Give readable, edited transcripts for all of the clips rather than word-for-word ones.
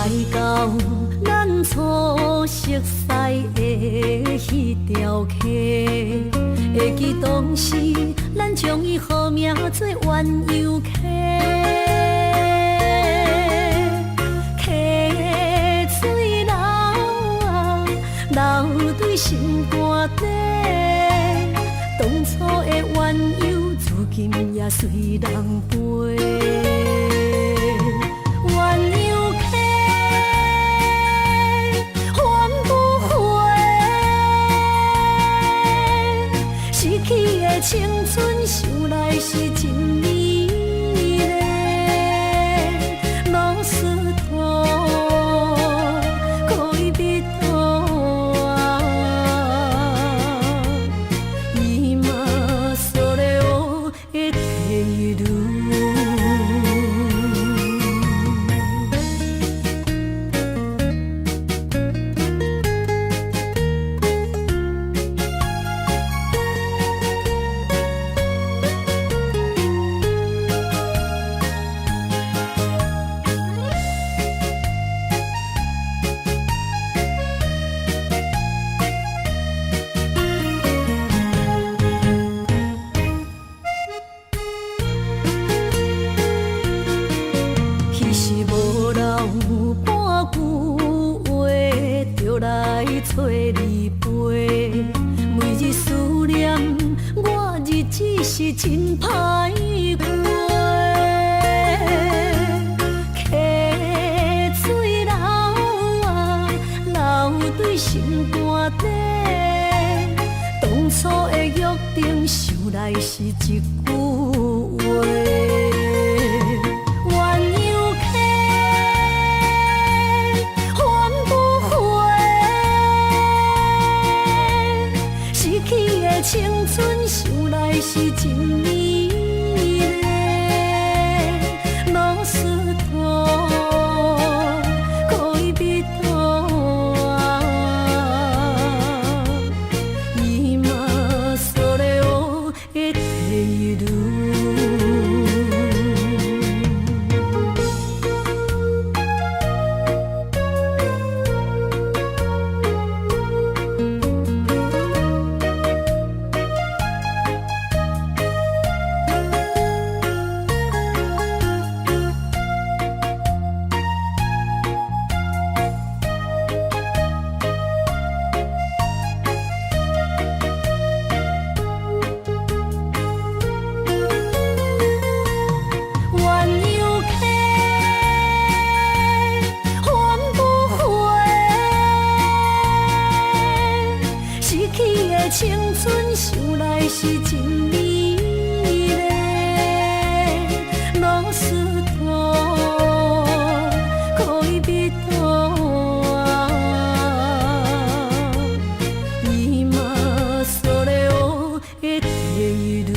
来到咱初熟悉的迄条溪，会记当时咱将伊号名做鸳鸯溪。溪水流啊，流对心肝底。当初的鸳鸯，如今也随人飞。青春想来是真美丽，老师徒可以彼途啊，伊嘛所了会体路。找你陪，每日思念，我日子是真歹过。溪水流啊，流对心肝底。当初的约定，想来是一句话。青春想来是真美丽，老师徒可以彼途啊，伊嘛所了会体路。青春想来是真美丽，老师徒可以彼途啊，伊嘛所了会体路。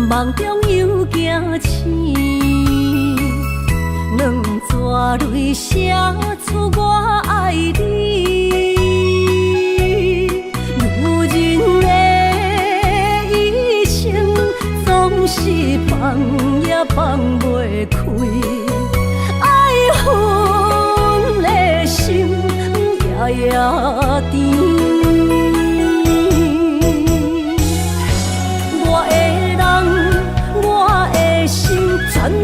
梦中又惊醒，两纸泪写出我爱你。女人的一生总是放也放袂开，爱恨的心夜夜甜。全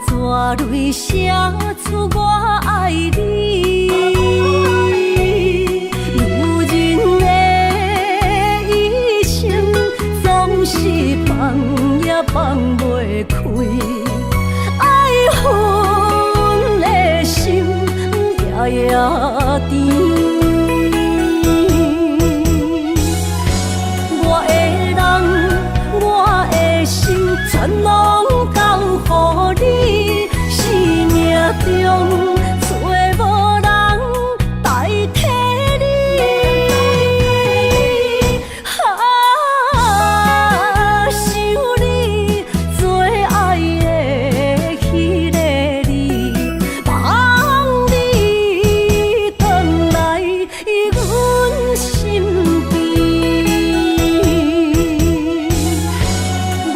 纸泪写出我爱你。女人的一生总是放也放袂开，爱恨的心夜夜甜。我的人，我的心，全拢交予你，生命中找无人代替你。想你做爱的迄个你，望你回来阮身边。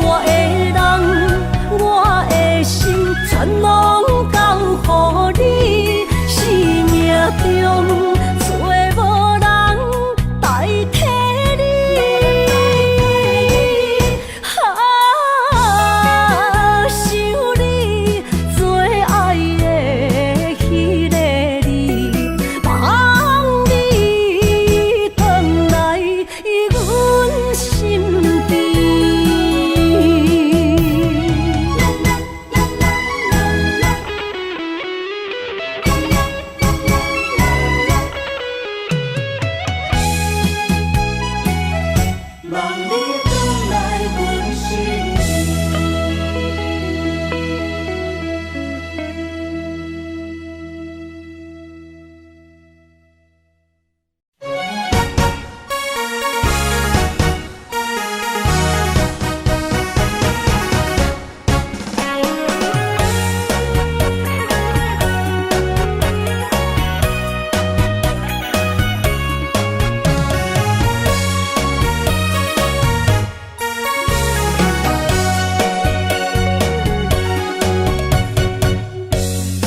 我的人，我的心，全拢交予你，生命中找无人代替你。想你做爱的迄个你，望你回来阮身边。望你回来阮身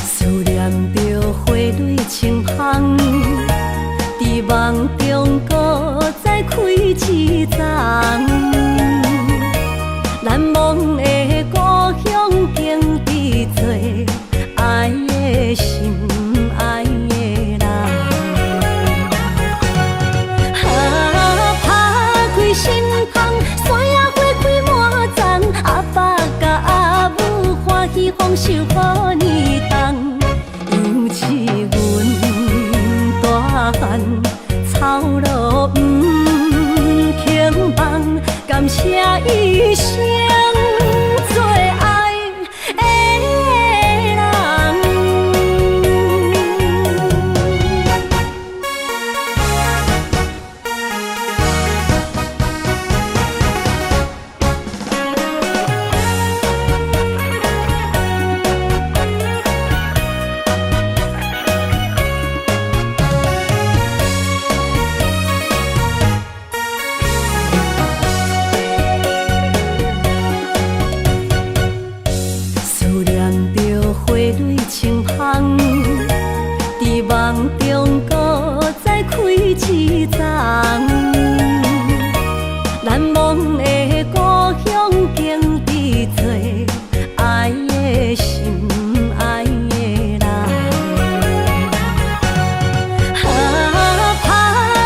思念着花蕊清香，伫梦中搁再开一丛。难忘的故乡，经伫做爱的心，爱的人。打开心窗，山野花开满丛，阿爸甲阿母欢喜丰收好年冬。尤是阮大汉草路不轻放，感谢一生做爱的人。思念着花蕊清香，伫梦中搁再开一丛。难忘的故乡，经伫做爱的心，爱的人。打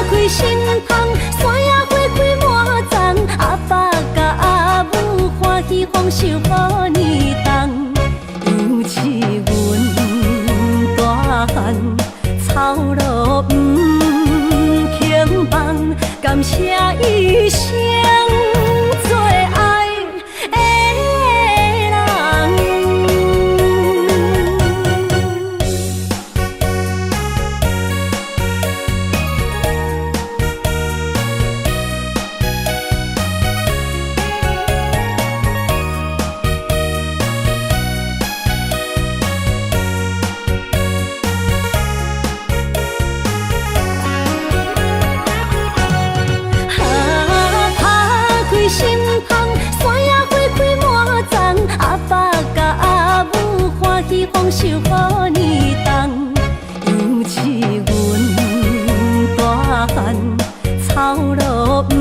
开心窗，山野花开满丛，阿爸甲阿母欢喜丰收好年冬。尤是阮大汉草路不轻放，感谢一生做爱的人。心窗，山野花开满丛，阿爸甲阿母欢喜丰收好年冬。尤是阮大汉草路不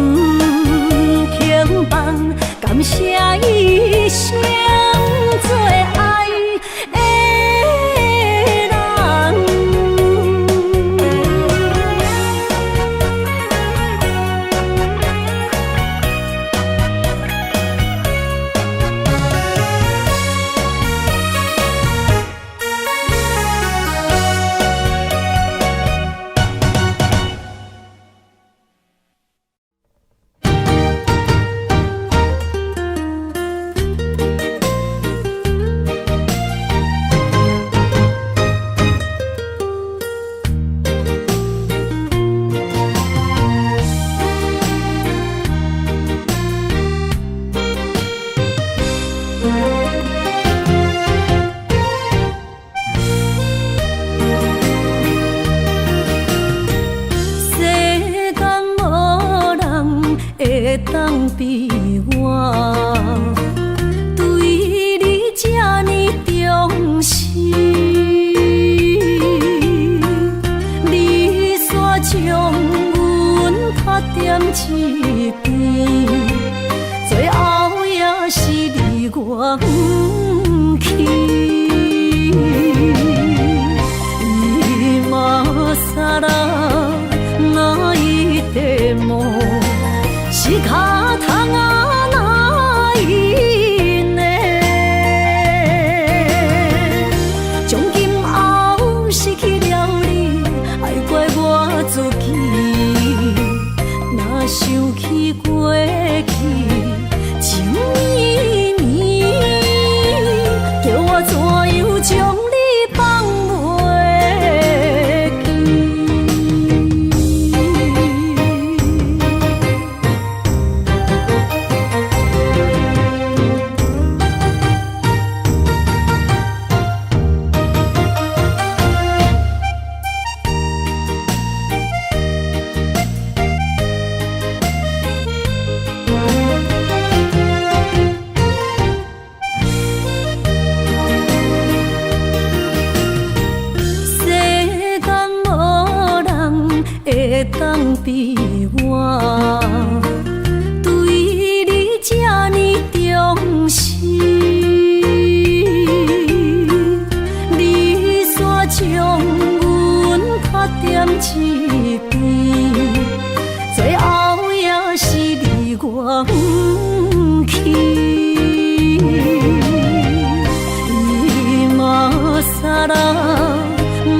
轻放，感谢一生做爱比我对你这呢重视，你煞将阮拍点一边，最后也是你我不去。伊嘛撒啦那伊的梦，是脚痛啊那伊呢？从今后失去了你，爱怪我自己。若想起过去，情绵绵，叫我怎样将你放袂记？会当比我对你这呢重视，你煞将阮拍点一边，最后也是你我不去。伊嘛撒啦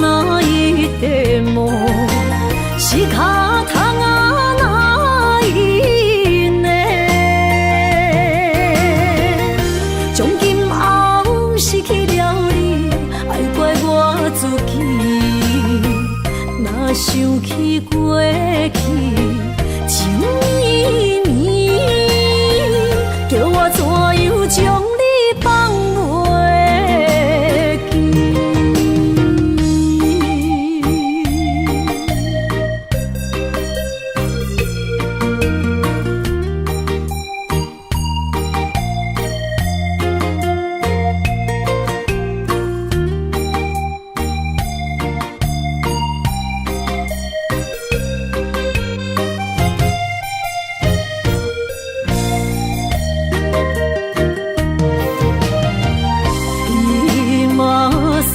那伊的梦，是脚痛啊那伊呢？从今后失去了你，爱怪我自己。若想起过去，情绵绵，叫我怎样将你放袂记？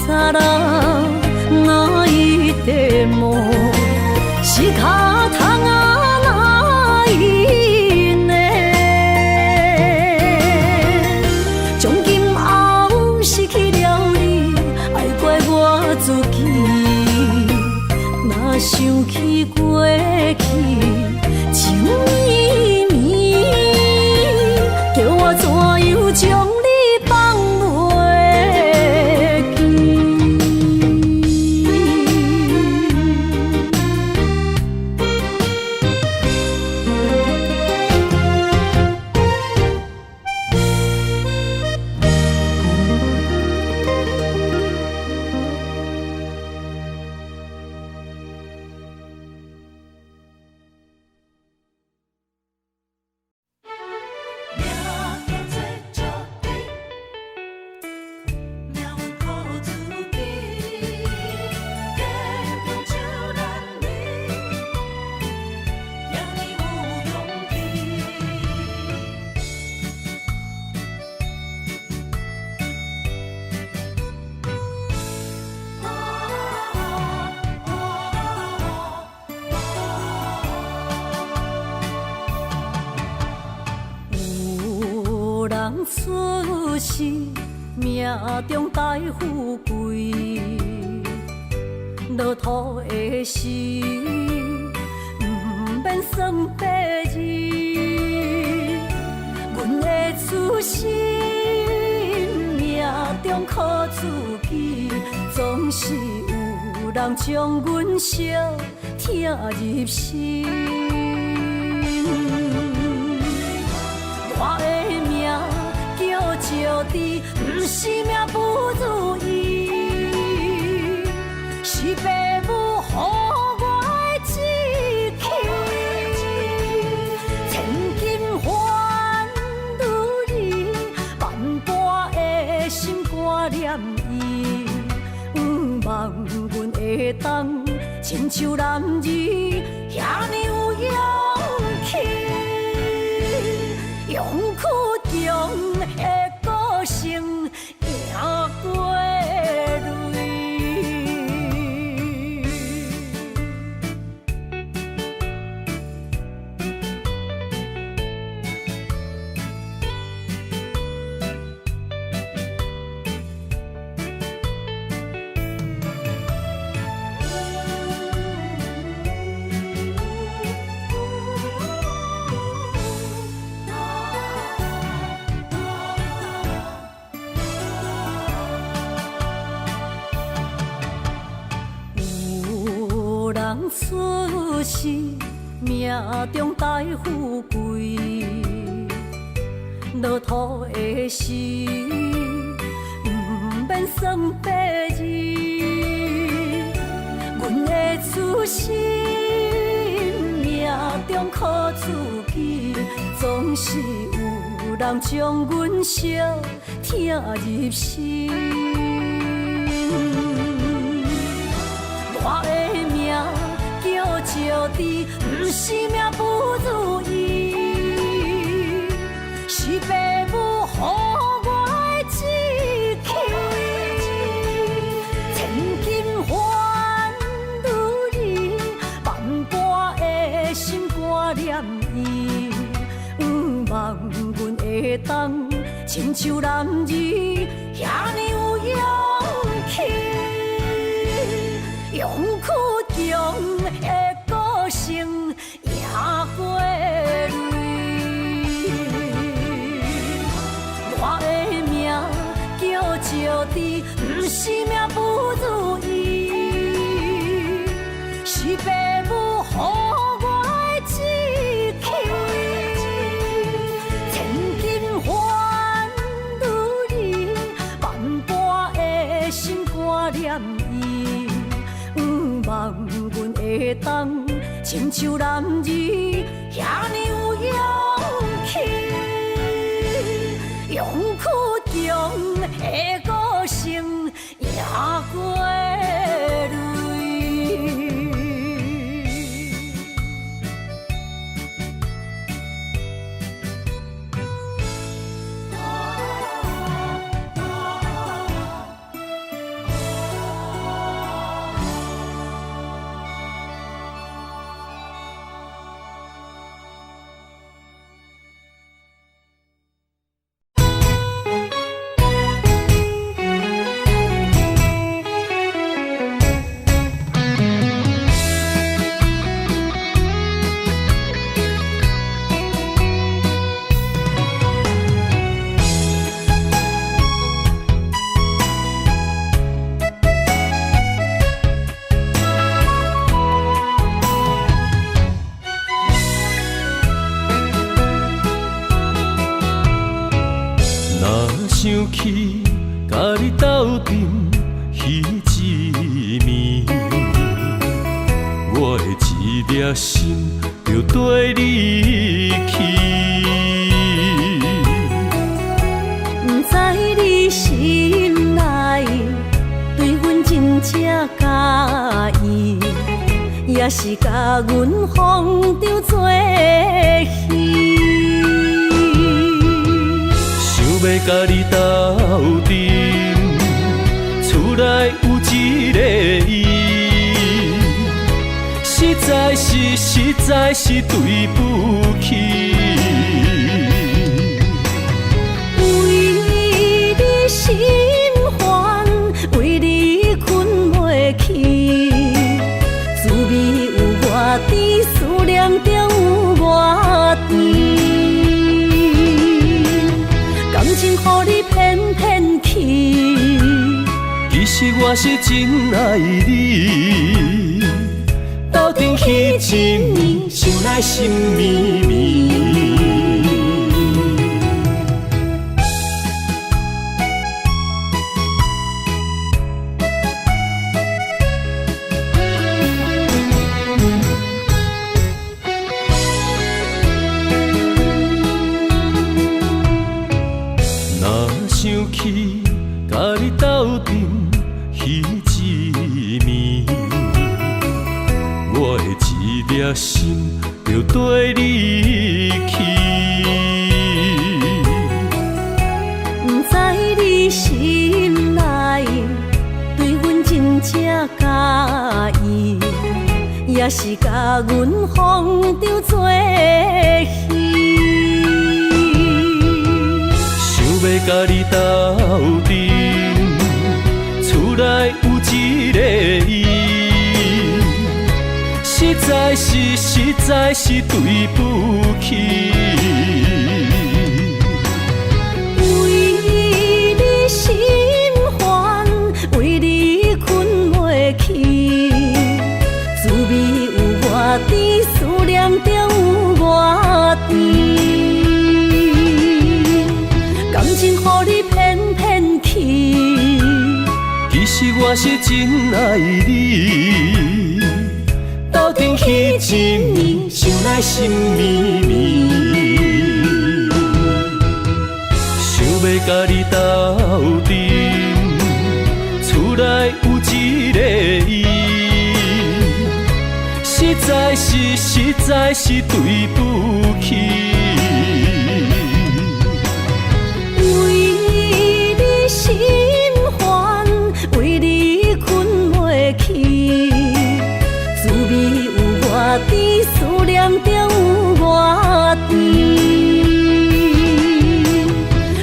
撒啦那伊的梦，是脚痛啊那伊呢？从今后失去了你，爱怪我自己。若想起过去，情绵绵，叫我怎样将你放袂记？出世命中带富贵，落土的时，不免算白字。阮的出身命中靠自己，总是有人将阮惜听入心。我的命叫石地，不是命不如意，是父母予我的志气，千金花。亲像男儿遐尼有勇气，勇去强的个性赢过泪。出世命中带富贵，落土的时，不免算白字。阮的出身命中靠自己，总是有人将阮惜疼入心。我的命叫石地，不是命不如意，是父母予我的志气。千金换如意，万般的心挂念伊。望阮会当亲像男儿遐尼有勇气。勇去强的个性赢过泪，我的命叫石地，不是命不如意，是父母予我的志气。千金换如意，万般的心挂念伊。望阮会当亲像男儿遐尼有勇气，勇去强的个性赢过泪。想起甲你斗阵彼一暝，我的一粒心就跟你去。不知你心内对阮真正介意，也是甲阮放张做戏。要甲你斗阵，厝内有一个伊，实在是对不起。为你心烦，为你困袂去，滋味有外甜，思念中有外甜。感情予你骗骗去，其实我是真爱你。斗阵彼一暝，想来心绵绵。想起甲你斗阵彼一暝，粒心就跟你去。不知你心内对阮真正介意，也是甲阮放着做戏。想要甲你斗阵，厝内有一个伊，实在是对不起。为你心烦，为你困袂去，滋味有偌甜，思念就有偌甜。感情予你骗骗去，其实我是真爱你，斗阵彼一暝，想来心绵绵。想要甲你斗阵，厝内有一个伊，实在是对不起。为你心烦，为你困袂去，滋味有偌甜，思念就有偌甜。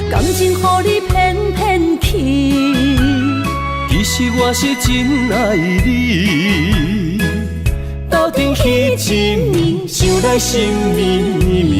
感情予你骗骗去，其实我是真爱你，斗阵彼一暝，想来心绵绵。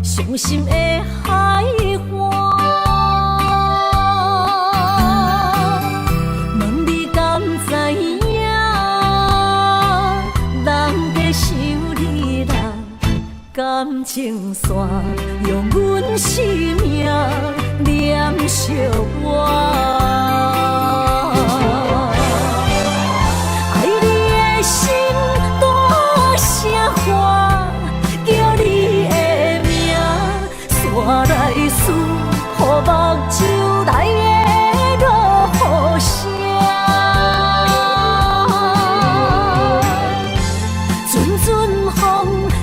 伤心的海岸，问你敢知影？人在想你人感情线，用阮生命念惜我。爱你的心大声喊，叫你的名，山来思，雨目睭来的落雨声。阵阵风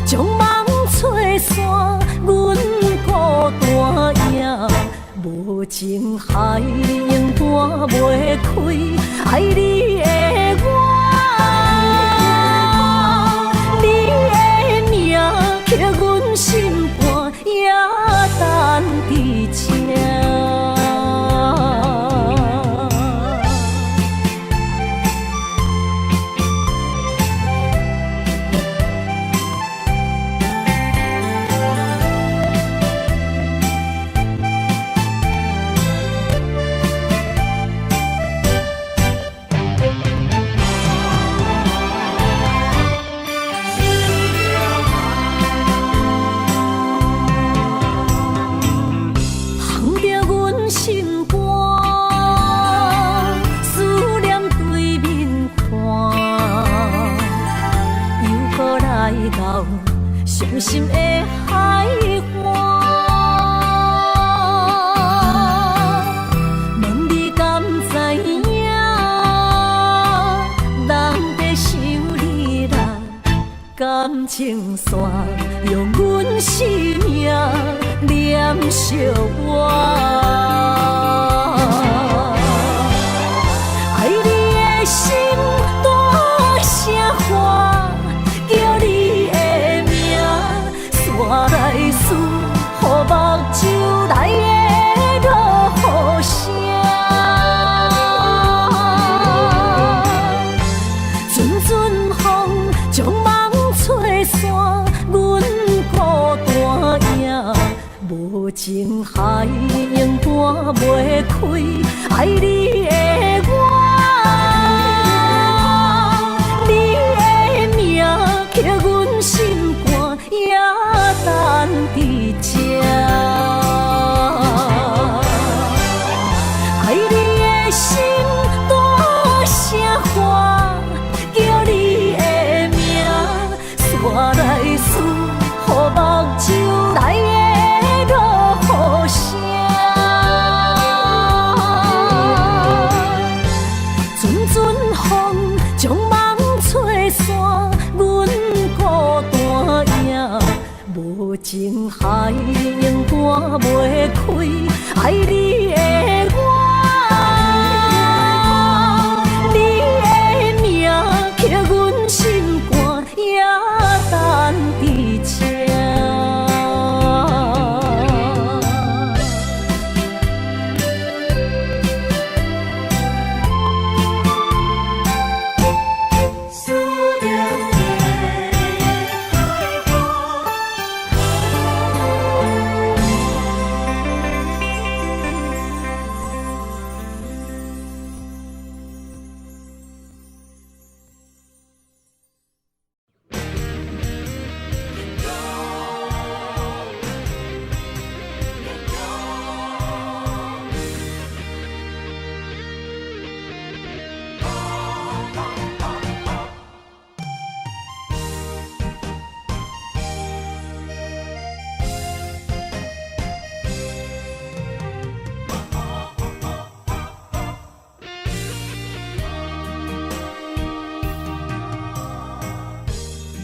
将梦吹散，阮孤单影，无情海涌搬袂开，爱你的我。刻阮心肝也等伫这。伤心的海岸，问你敢知影？人在想你人感情线，用阮生命念惜我。爱你的心大声喊，叫你的名，山来思，予目睭来的落雨声。阵阵风将梦吹散，阮孤单影，无情海永搬袂开，爱你的我。刻阮心肝也等伫这，爱你的心大声喊，叫你的名，山来思，予目睭来的落雨声。阵阵风将梦吹散，阮孤单影，无情海永搬袂开，爱你的我，你的名，刻阮心肝也等伫这。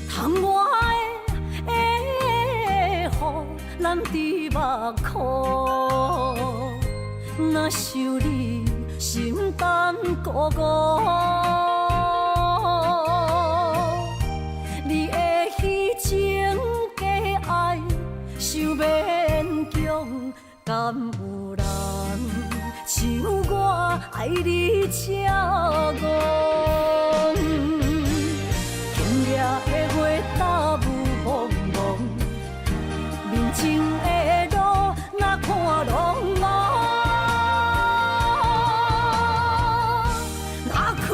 窗外的雨，咱伫目眶，若想你，心胆孤孤。你的虚情假爱，想勉强，敢有人像我爱你这戆？今夜的月打雾蒙蒙，面前的路哪看拢茫，哪困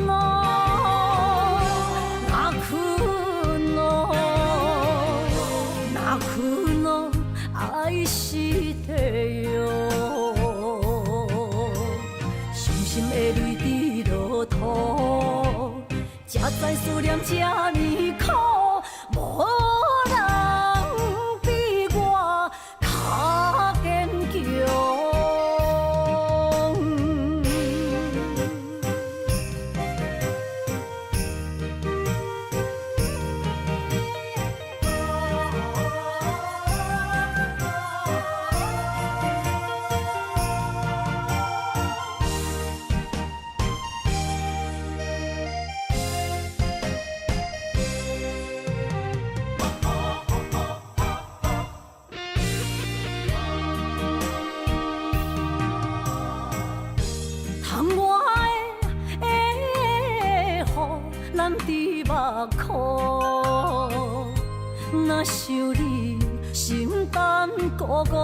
咯，哪困咯，哪困咯，爱是地哟，伤心的泪滴落土。才知思念这呢苦，无人比我较坚强。窗外的雨，咱伫目眶，若想你，心胆孤孤。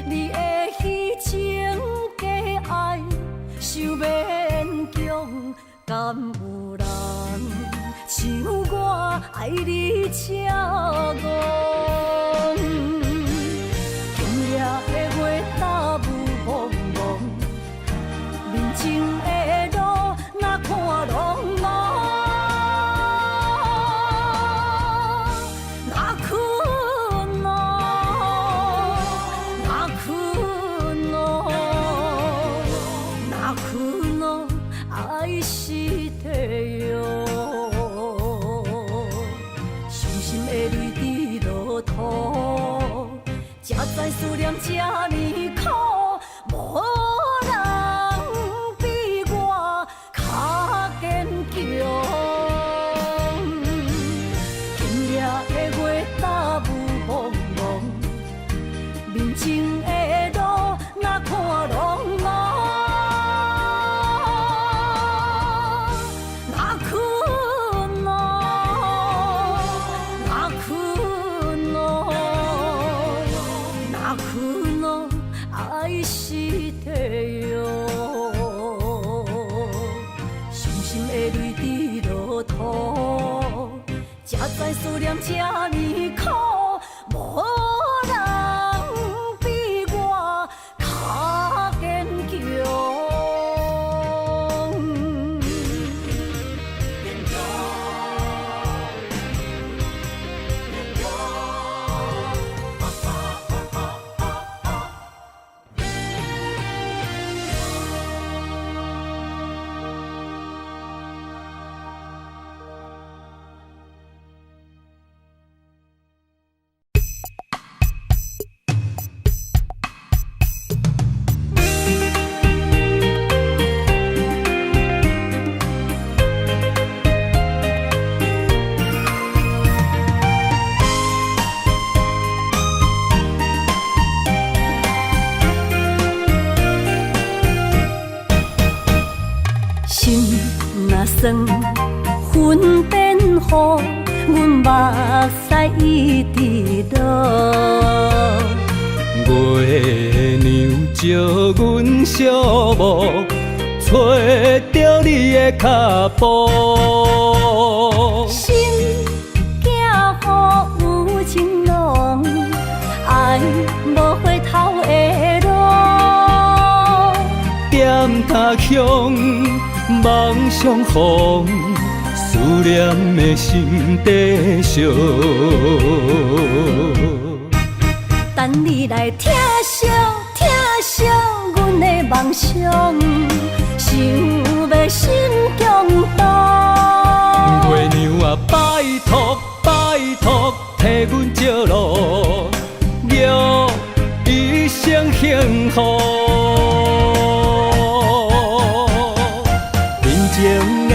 你的虚情假爱，想勉强，敢有人像我爱你这戆？今夜的月打雾蒙蒙，面前的路哪看拢茫，哪困知思念这呢苦，无人比我较坚强。今夜的月打雾蒙蒙，面前的路哪看拢茫。爱是地哟，伤心的泪滴落土，才知思念这呢苦，无人比我较坚强。心若酸，云变雨，阮目屎一直落。月娘照阮寂寞，找着你的脚步。心行雨有情浓，爱无回头的路。点他乡。梦相逢，思念的心底烧。等你来疼惜疼惜阮的梦想，想要心强大。月娘啊，拜托拜托，替阮照路，祝一生幸福。面前的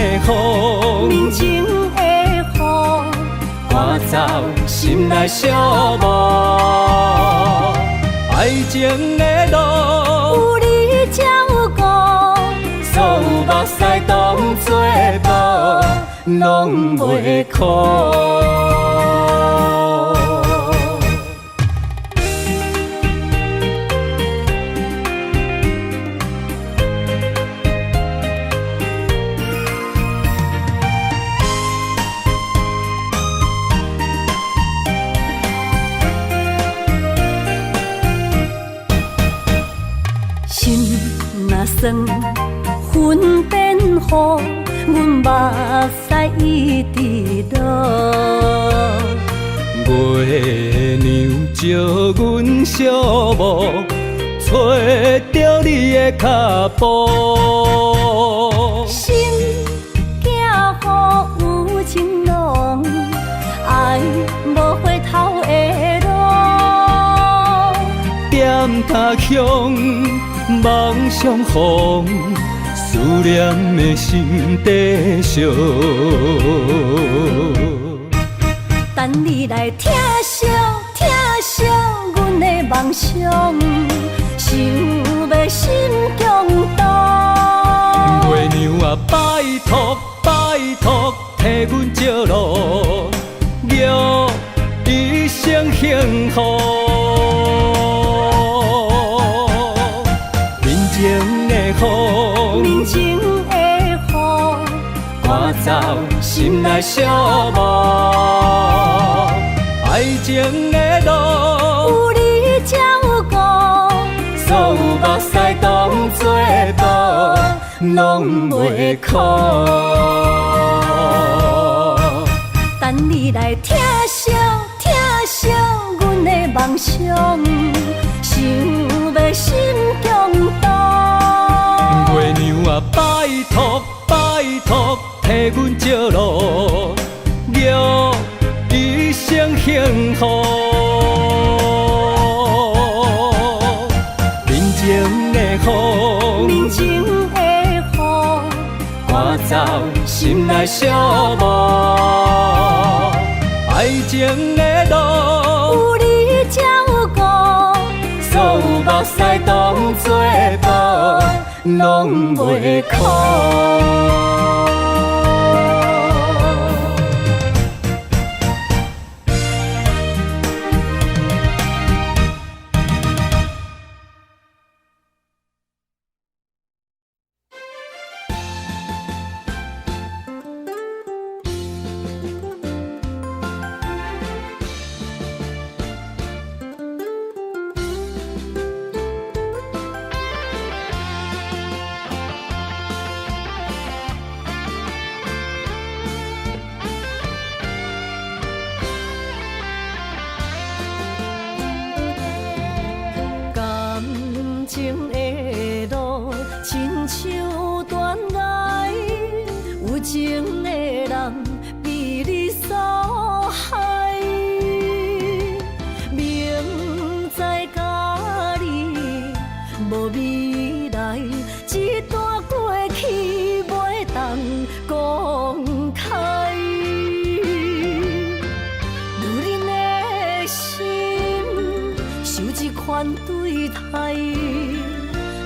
雨，赶走心内寂寞。爱情的路，有你才有我，所有目屎当作无，拢袂苦。心若酸，云变雨，阮目屎一直落。月娘照阮寂寞，找着你的脚步。心行雨有情浓，爱无回头的路。点他乡。梦相逢，思念的心底烧。等你来疼惜疼惜阮的梦想，想要心强大。月娘啊，拜托拜托，替阮照路，祝一生幸福。面前的雨，赶走心内寂寞。爱情的路，有你才有我，所有目屎当作无，拢袂苦。等你来疼惜疼惜阮的梦想，想要心强大。月娘啊，拜托拜托，替阮照路，祝一生幸福。心内小无。爱情的路，有你才有我，所有目屎当作布，拢袂哭。情的路，亲像断崖，有情的人被你所害。明知甲你无未来，一段过去袂当公开。女人的心受一款对待。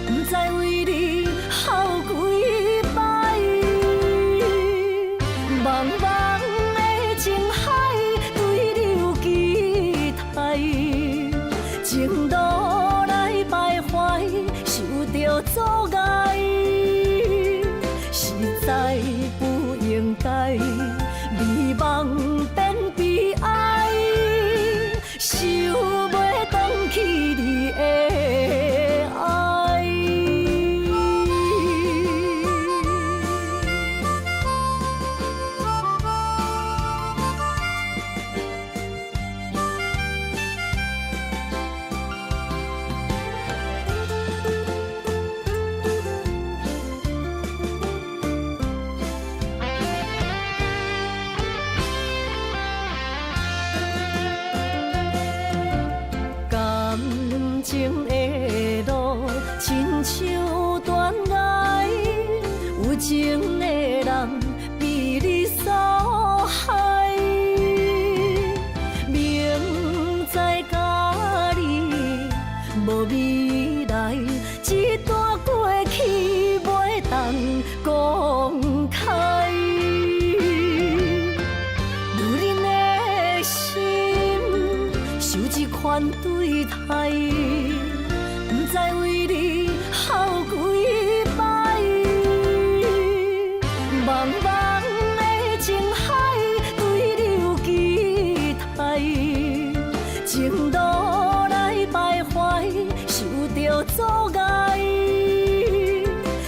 不知为你耗几摆，茫茫的情海对你有期待，情路来徘徊，受着阻碍，实在不应该，美梦变悲哀，想袂返去你的。情的路，亲像断崖，有情的人被你所害。明知甲你无未来，一段过去袂当公开。女人的心受一款对待。不知为你耗几摆，茫茫的情海对你有期待，情路来徘徊，受着阻碍，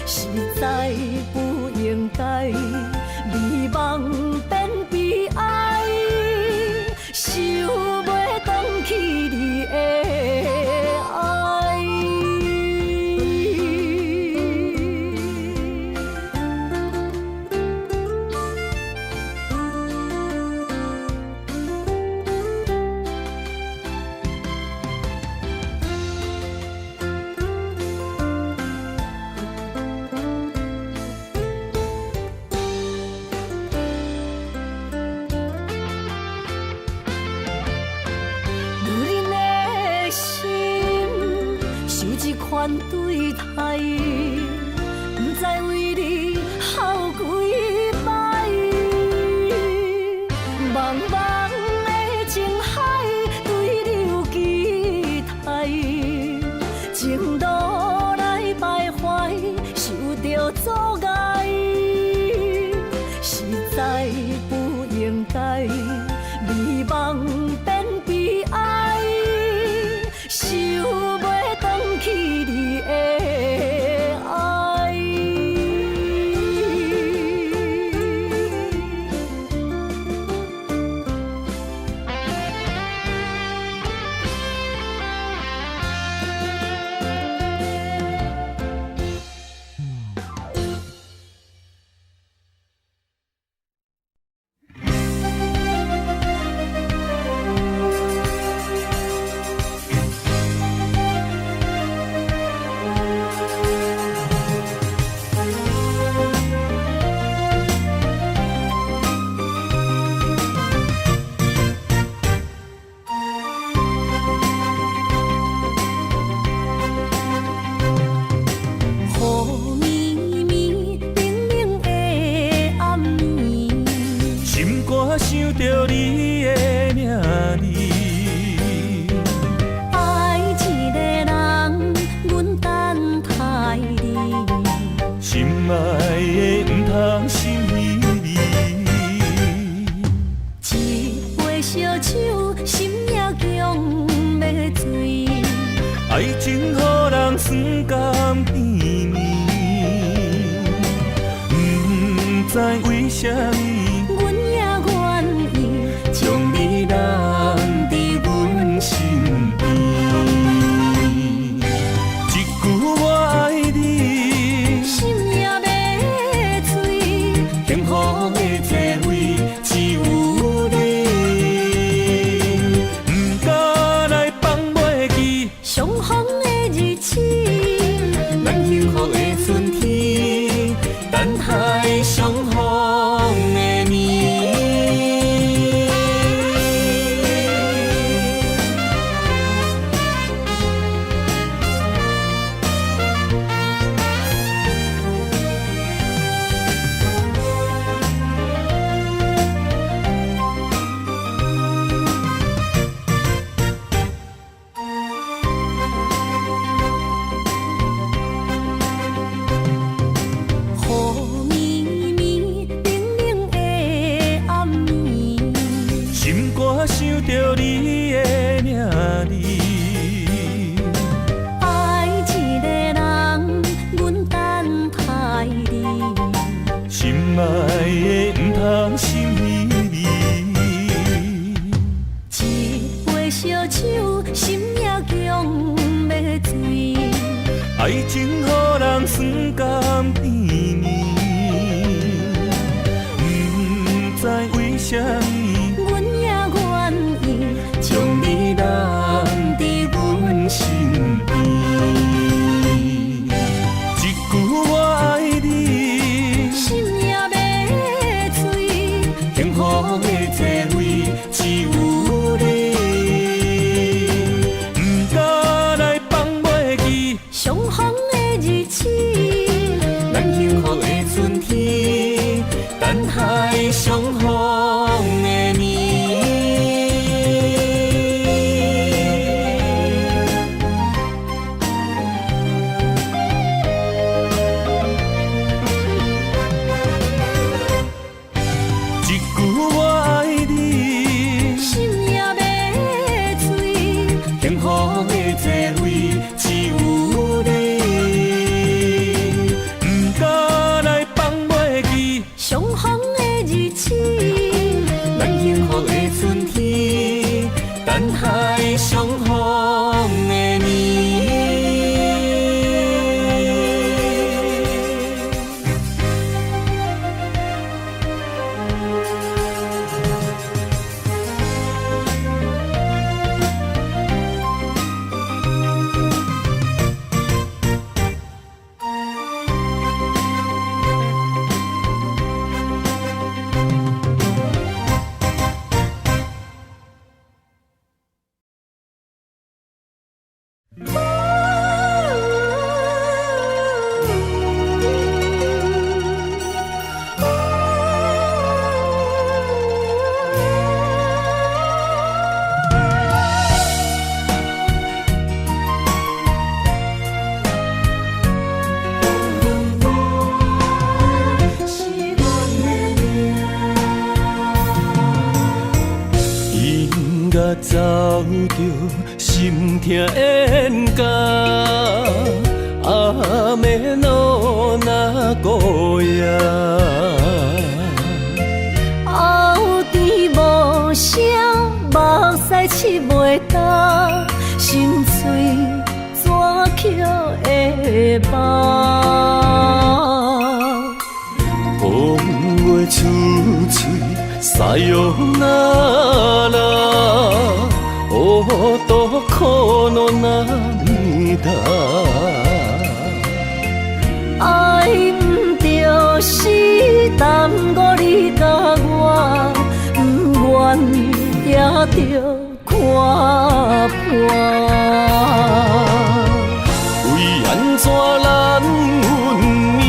实在不应该，美梦变悲哀，想袂返去你的。款对待，不知为你耗几摆，茫茫的情海对你有期待，情路来徘徊，受着阻碍，实在不应该，美梦变悲哀，想袂返去你的爱。爱情予人酸甘甜蜜，不知为什么，阮也愿意将你揽伫阮身边。一句我爱你，心也要碎，幸福的座位只有你，不敢来放袂记相逢的日子，咱幸福的春天，等待相逢的年。雨绵绵，冷冷的暗暝，心肝想着你的名字，爱一个人，阮等待你，心爱的不通心稀微，一杯烧酒，心也强要醉。爱情予人酸甘甜蜜，不知为什么，阮也愿意将你揽伫阮身边。一句我爱你，心也要碎，幸福的座位只有你，不敢来放袂记相逢的日子，咱幸福的春天，等待相逢的年。一句我爱你，心也要碎，幸福的座位只有你，不敢来放袂记相逢的日子，咱幸福的春天，等待相逢的年。音乐走着心痛演歌，暗暝路那孤夜，后甜无声，目屎拭袂干，心碎怎捡会放？风话出嘴，撒哟那拉，哦，多苦恼那弥达。爱毋着是耽误你甲我，不愿也着看破。为安怎咱运命，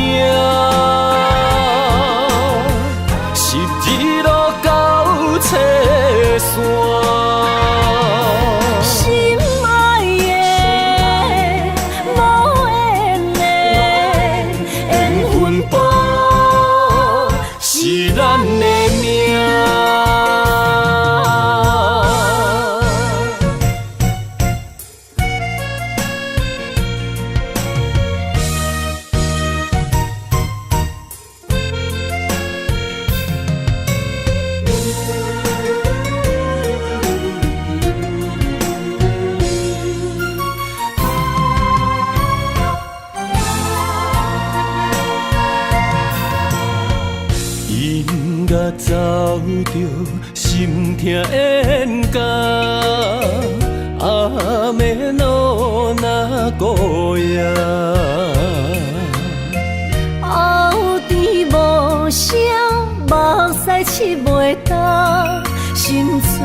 十字路到车线。心爱的，无缘的，缘分簿是咱的命。走着心痛冤家，暗暝路若孤夜。后甜无声，目屎拭袂干，心碎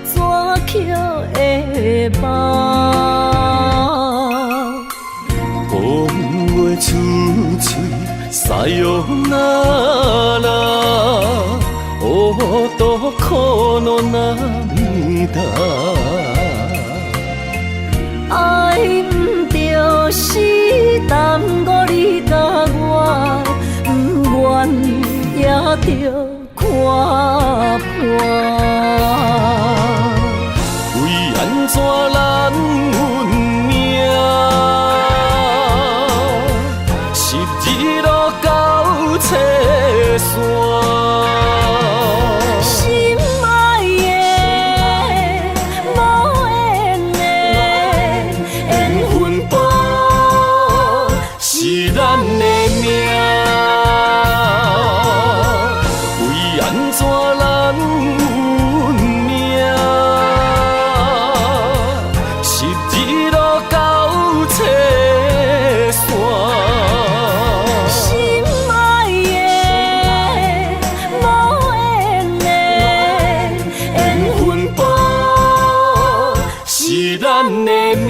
怎捡会放？风话出嘴，塞哟那拉，乌多苦恼那面大。爱不着死，耽误你甲我，不愿也着看破。为安怎咱运命，十字路到车线。心爱的，无缘的，缘分簿是咱的命。为安怎咱运命，十字路到车线。心爱的，无缘的，缘分簿是咱的命。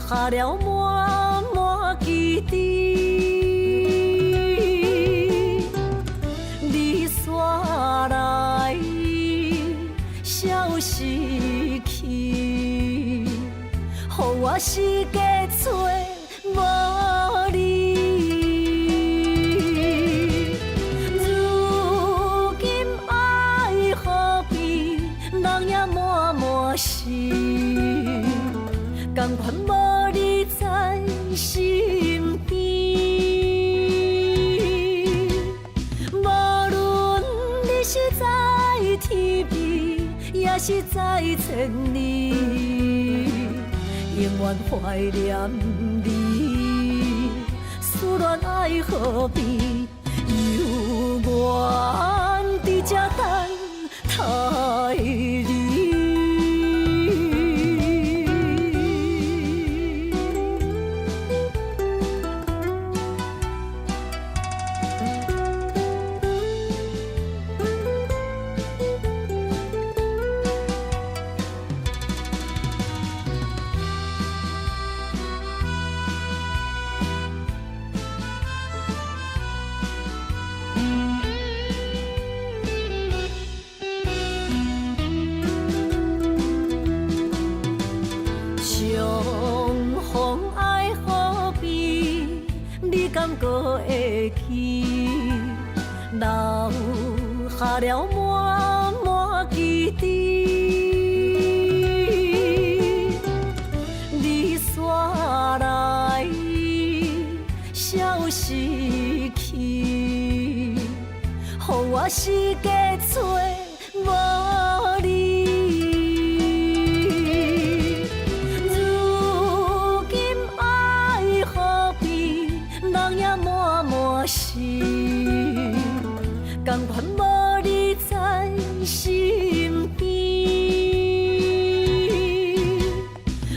下了满满基地，你煞来消失去，予我世界找无你。如今爱何必，人也满满是，甘愿无你在身边。无论你是在天边，也是在千里，永远怀念你。思恋爱何必，犹原伫这等待你。下了满满基地，你煞来消失去，予我世界找无你。如今爱何必，人也满满是，甘愿无你在身边。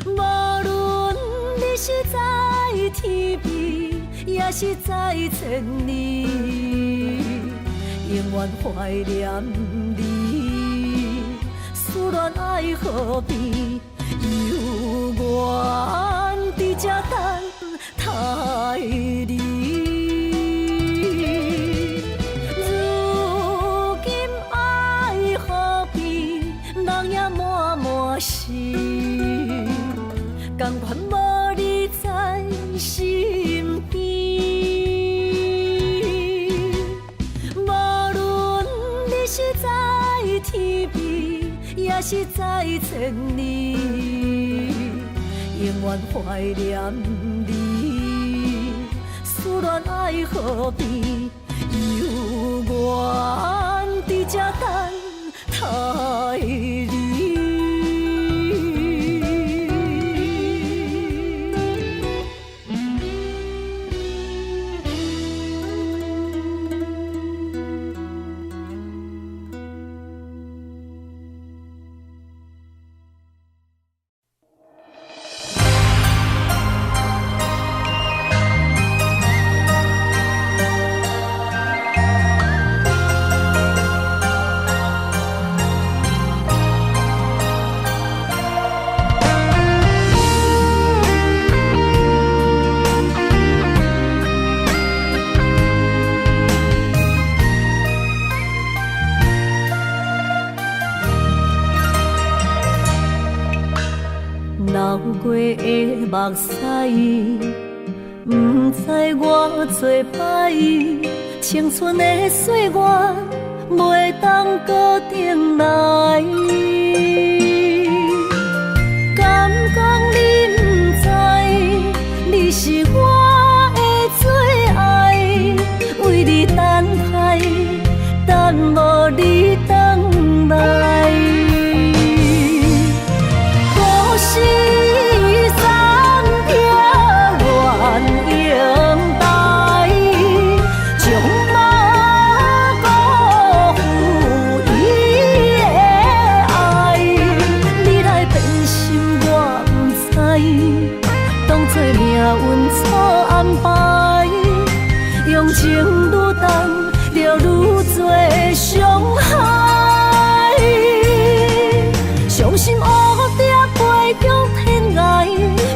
无论你是在天边，也是在千里，永远怀念你。思恋爱何必犹原伫这等待你？如今爱何必，人也满满心，甘愿无你在身边。无论你是在天边，也是在千里，永远怀念你。思恋爱何必犹原伫这等待你？流过的目屎，不知我多摆，青春的岁月袂当搁重来。敢讲你不知，你是我的最爱，为你等待，等无你回来。可惜三条原永带，将马辜负伊的爱。你来变心我不知，当作命运错安排，用情愈重，就愈多伤害。伤心乌蝶飞向天涯，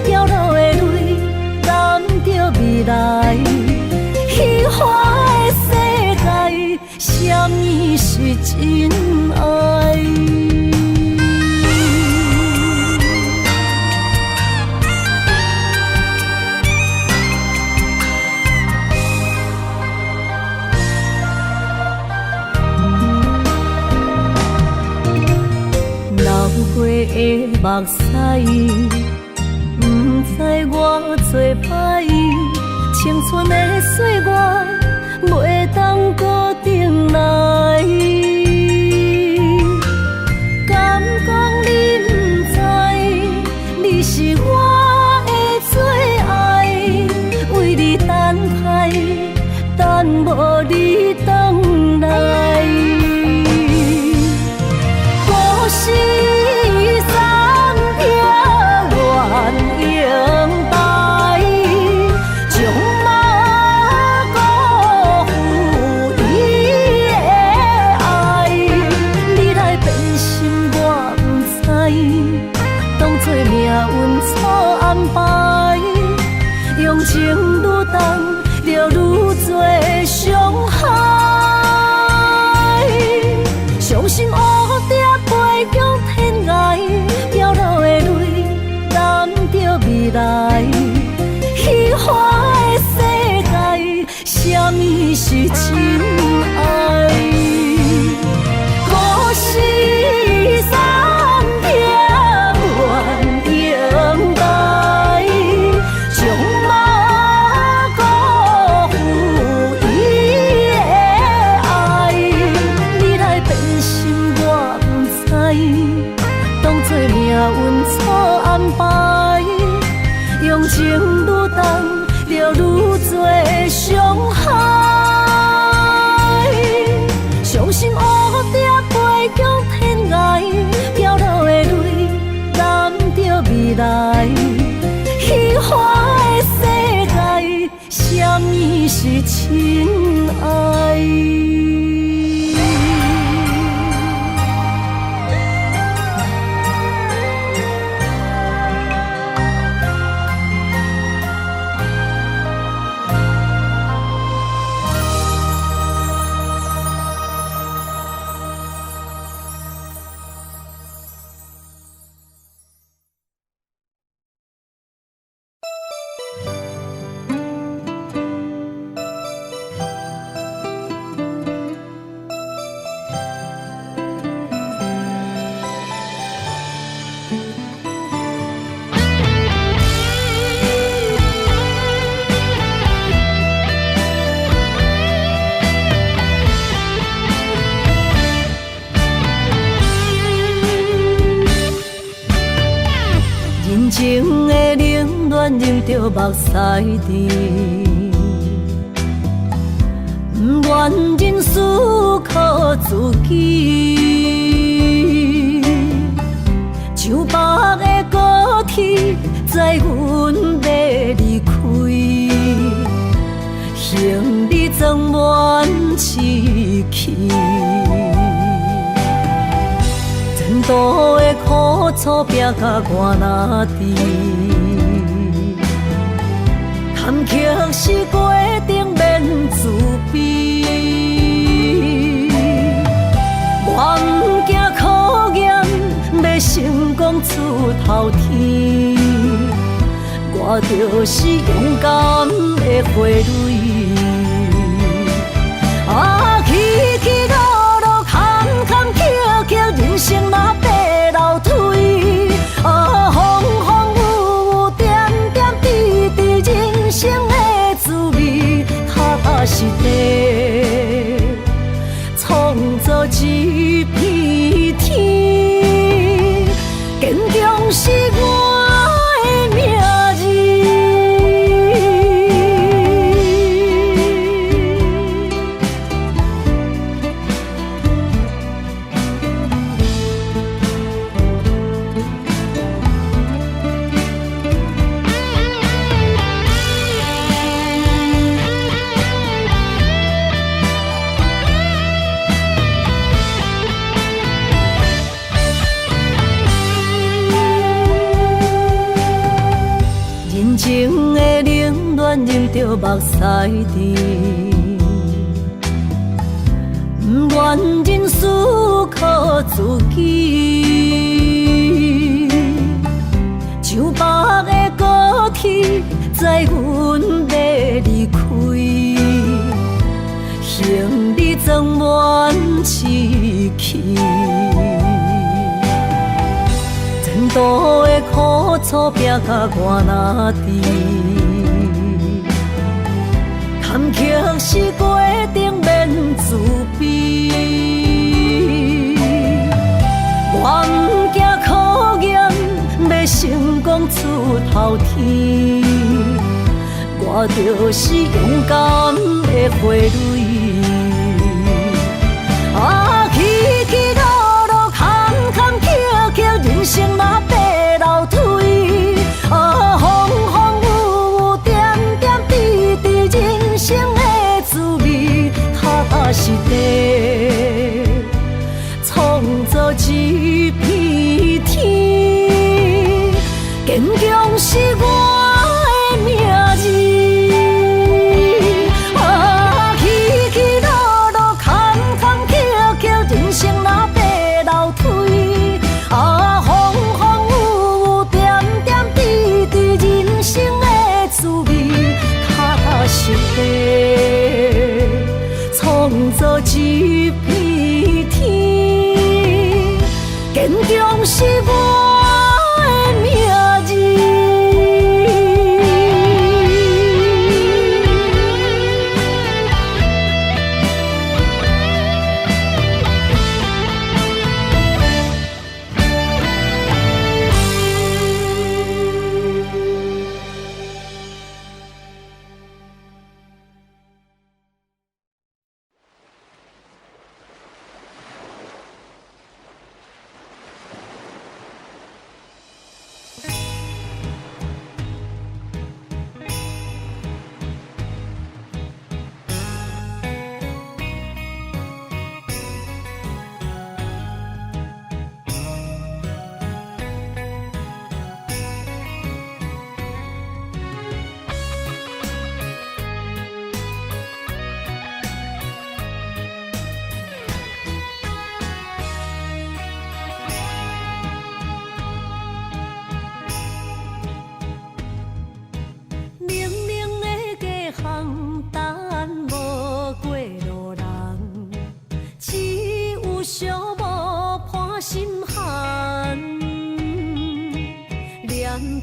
飘落的泪染着未来。虚幻的世界，什么是真爱？流过的目屎，不知我多摆，青春的岁月袂当搁重来。敢讲你不知，你是我的最爱，为你等待，等无你回来。可惜三条原永带，将马辜负伊的爱。你来变心我不知，当作命运错安排，用情愈重，就愈多伤害。伤心乌蝶飞向天涯，飘落的泪染着未来。虚幻的世界，什么是真爱？可惜三条原永带，将马辜负伊的爱。你来变心我不知，当作命运错安排，用情愈重，就愈多伤害。伤心乌蝶飞向天涯，飘落的泪染着未来。虚幻的世界，什么情的冷暖忍着目屎滴，不愿忍思靠自己，像北的高铁载阮要离开，行李装满市气。前途的苦楚拼甲汗若滴，坎坷是过程免自卑。我毋惊考验，要成功出头天。我就是勇敢的花蕊。起起落落，坎坎坷坷，人生若爬楼梯。风风雨雨，点点滴滴，人生的滋味，踏踏实地，创造一片天。坚强是我的名字。情的冷暖忍着目屎滴，不愿忍思靠自己，像北的高铁载阮要离开，行李装满市气。前途的苦楚拼甲汗若滴，坎坷是过程免自卑。我毋惊考验，要成功出头天。我就是勇敢的花蕊。起起落落，坎坎坷坷，人生若爬楼梯。风风雨雨，点点滴滴，人生的滋味，踏踏实地，创造一片天。坚强是我的名字。起起落落，坎坎坷坷，人生若爬楼梯。风风雨雨，点点滴滴，人生的滋味，踏踏实地，创造一片天。坚强是我的名字。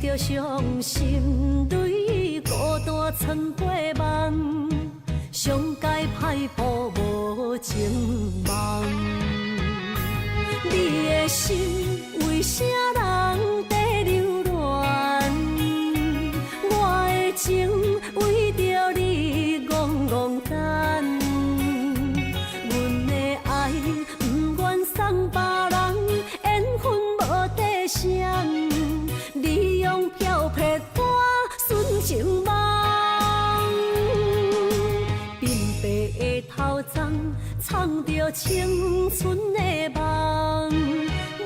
着伤心泪，孤单参过梦，上界歹步无情梦。你的心为啥人在流浪？青春的梦，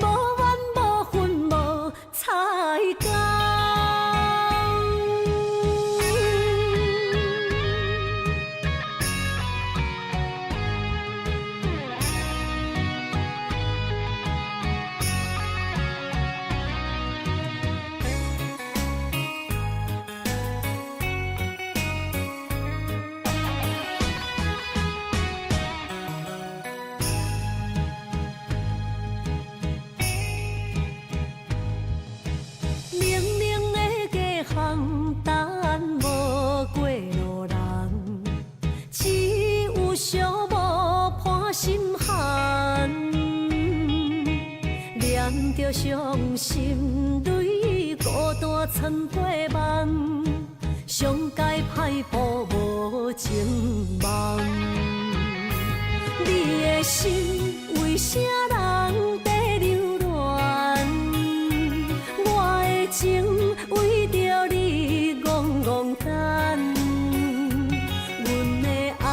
无怨无恨无彩工。着伤心泪，孤单参陪梦，上界歹步无情梦。你的心为啥人在流乱？我的情为着你戆戆等，阮的爱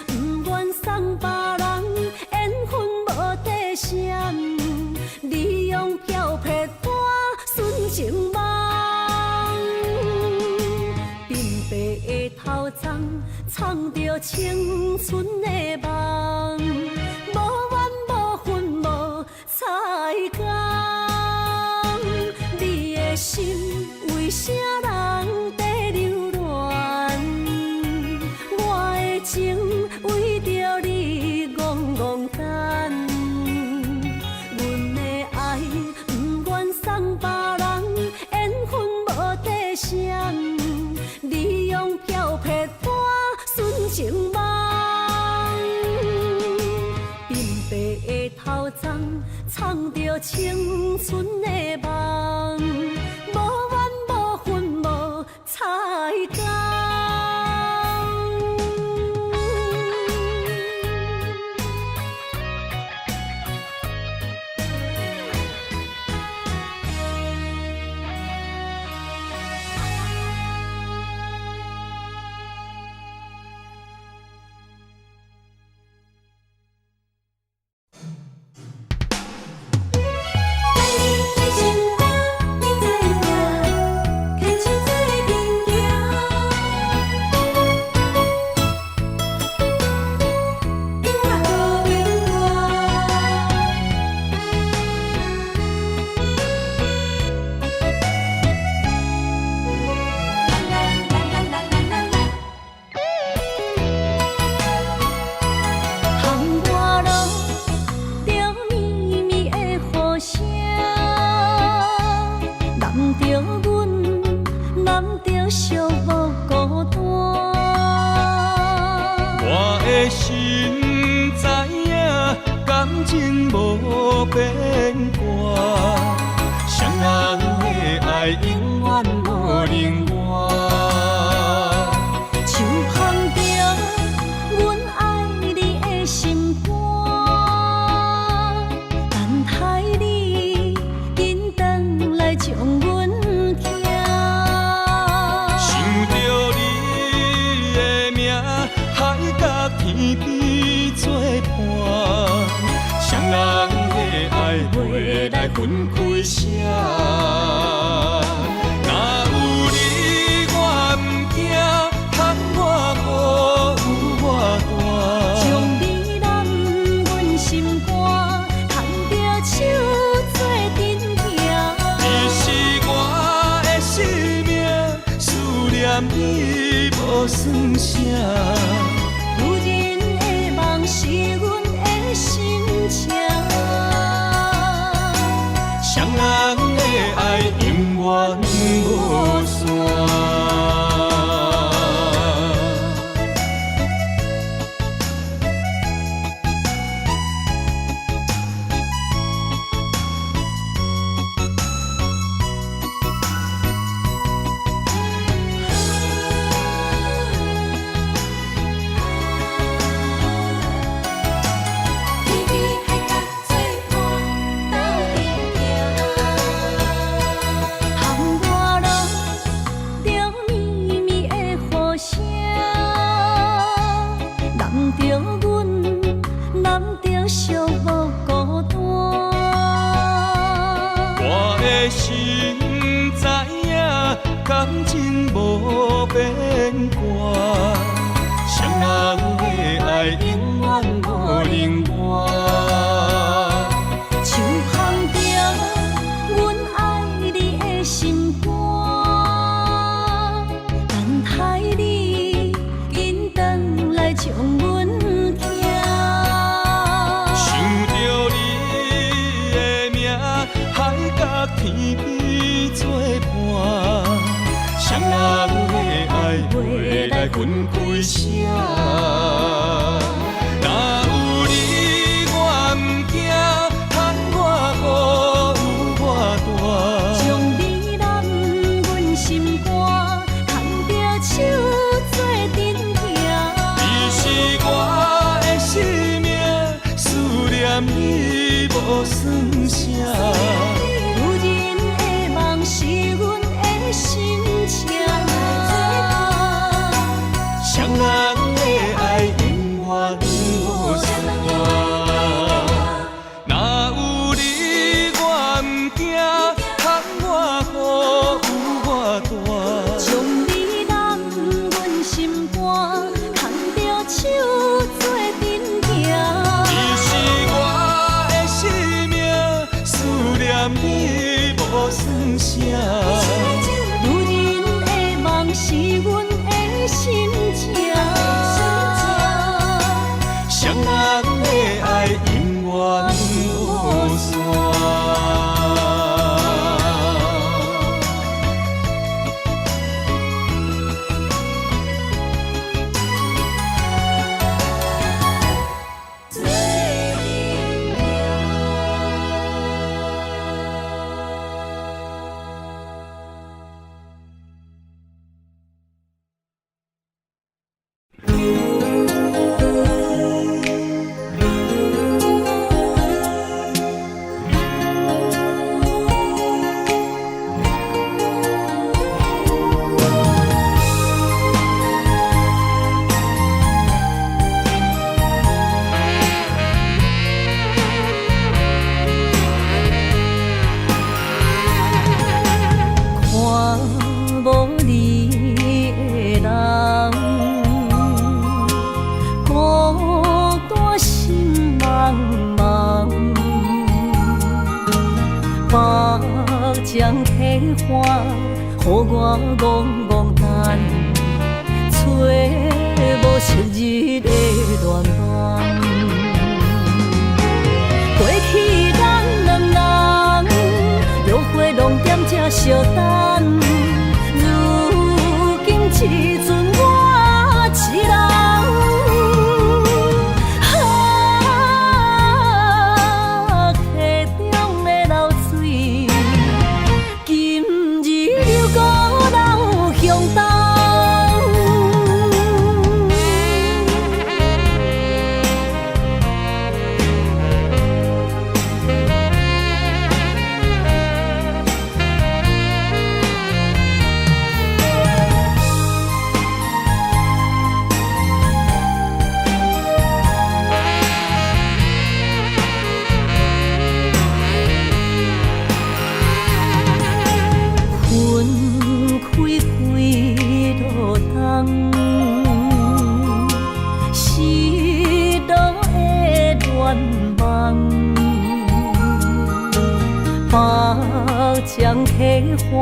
不愿送别人，缘分无底线。你用漂泊我纯情梦，鬓白的头鬃藏着青春的梦，无怨无恨无彩工。你的心为啥人在流乱？我的情为着你戆戆等。送别人，缘分无底线。你用漂泊我纯情梦，鬓白的头鬃藏着青春的梦，无怨无恨无彩工。情无变卦，双人的爱永远无冷漠。像捧着阮爱你的心肝，等待你紧转来将阮听。想着你的名，海角天边作伴。双人的爱袂来分开啥，若有你我毋惊，喊我无我大。将你揽阮心肝，牵着手做阵行。你是我的生命，思念你无算啥。女人的梦是阮的心情，双人的爱永远无散。的心知影，感情无变卦。双人的爱永远无冷淡。手捧着阮爱你的心肝，等待你紧转来将阮行。想着你的名，海角天边作伴。双人的爱袂来分开声。若有你我毋惊，牵我好有我大。将你揽阮心肝，牵着手做阵行。你是我的生命，思念你无算啥。女人的梦是阮的心情。双人的爱永远无散。若有你我毋惊，牵我好有我大。将你揽阮心肝，牵着手做阵行。你是我的生命，思念你无算啥。女人的梦是阮的心情。双人的爱永远无散。将体花，予我戆戆等，找无昔日的恋梦。过去咱两人，约会拢踮这相等，如今只剩我一人。将体花，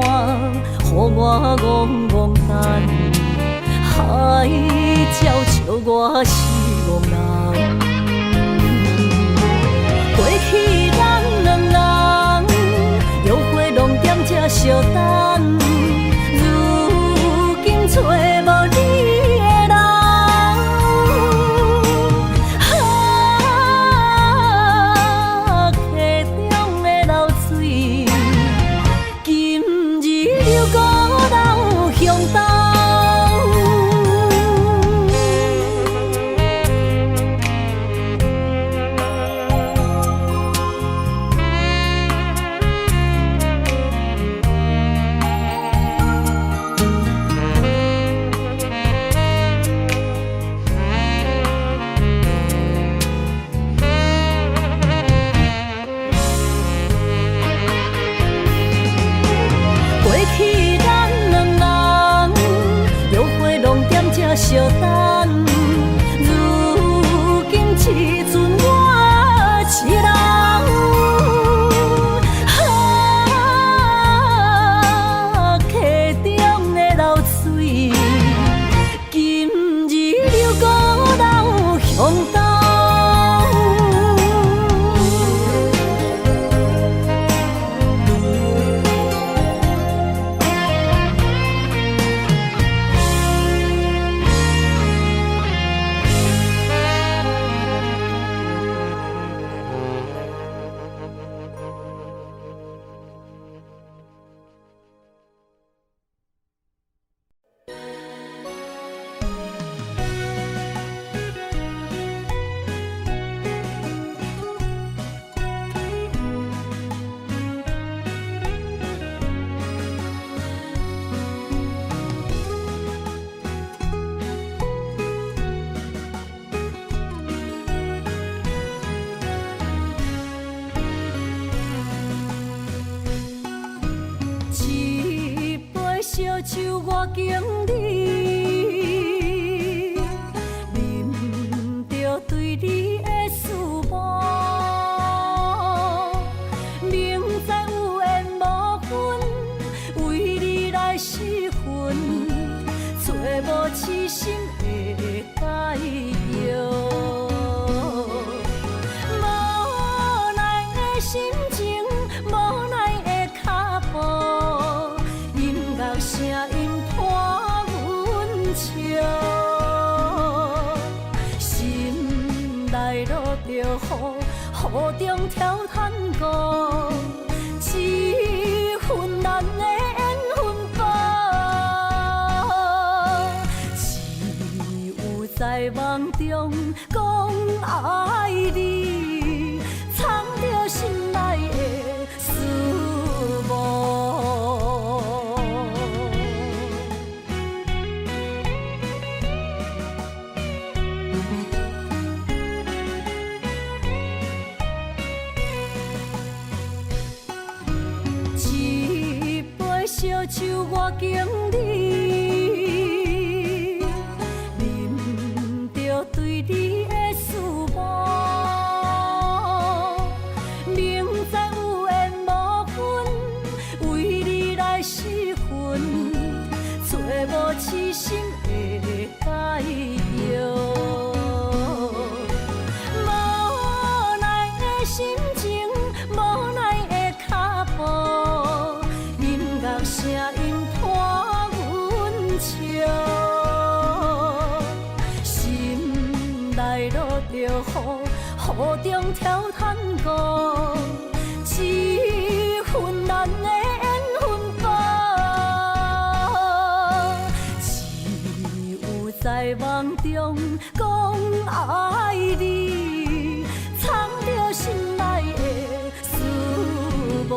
予我戆戆等，海鸟笑我是憨人。过去咱两人，约会拢踮这相等，如今找无你。相等，如今只剩我一人。溪中的流水，今日又搁流向东。烧酒我敬你，啉着对你的思慕，明知有缘无分，为你来失魂，找无痴心的解药。无奈的心情，无奈的脚步。声音拖阮笑，心内落着雨，雨中跳探歌，一份难的缘分报，只有在梦中讲爱你，藏着心内的思慕。烧酒我敬你，啉着对你的思慕，明知有缘无分，为你来失魂，找无痴心的解药。无奈的心情，无奈的脚步。声音拖阮笑，心内落着雨，雨中跳探歌，一份难的缘分报，只有在梦中讲爱你，藏着心内的思慕。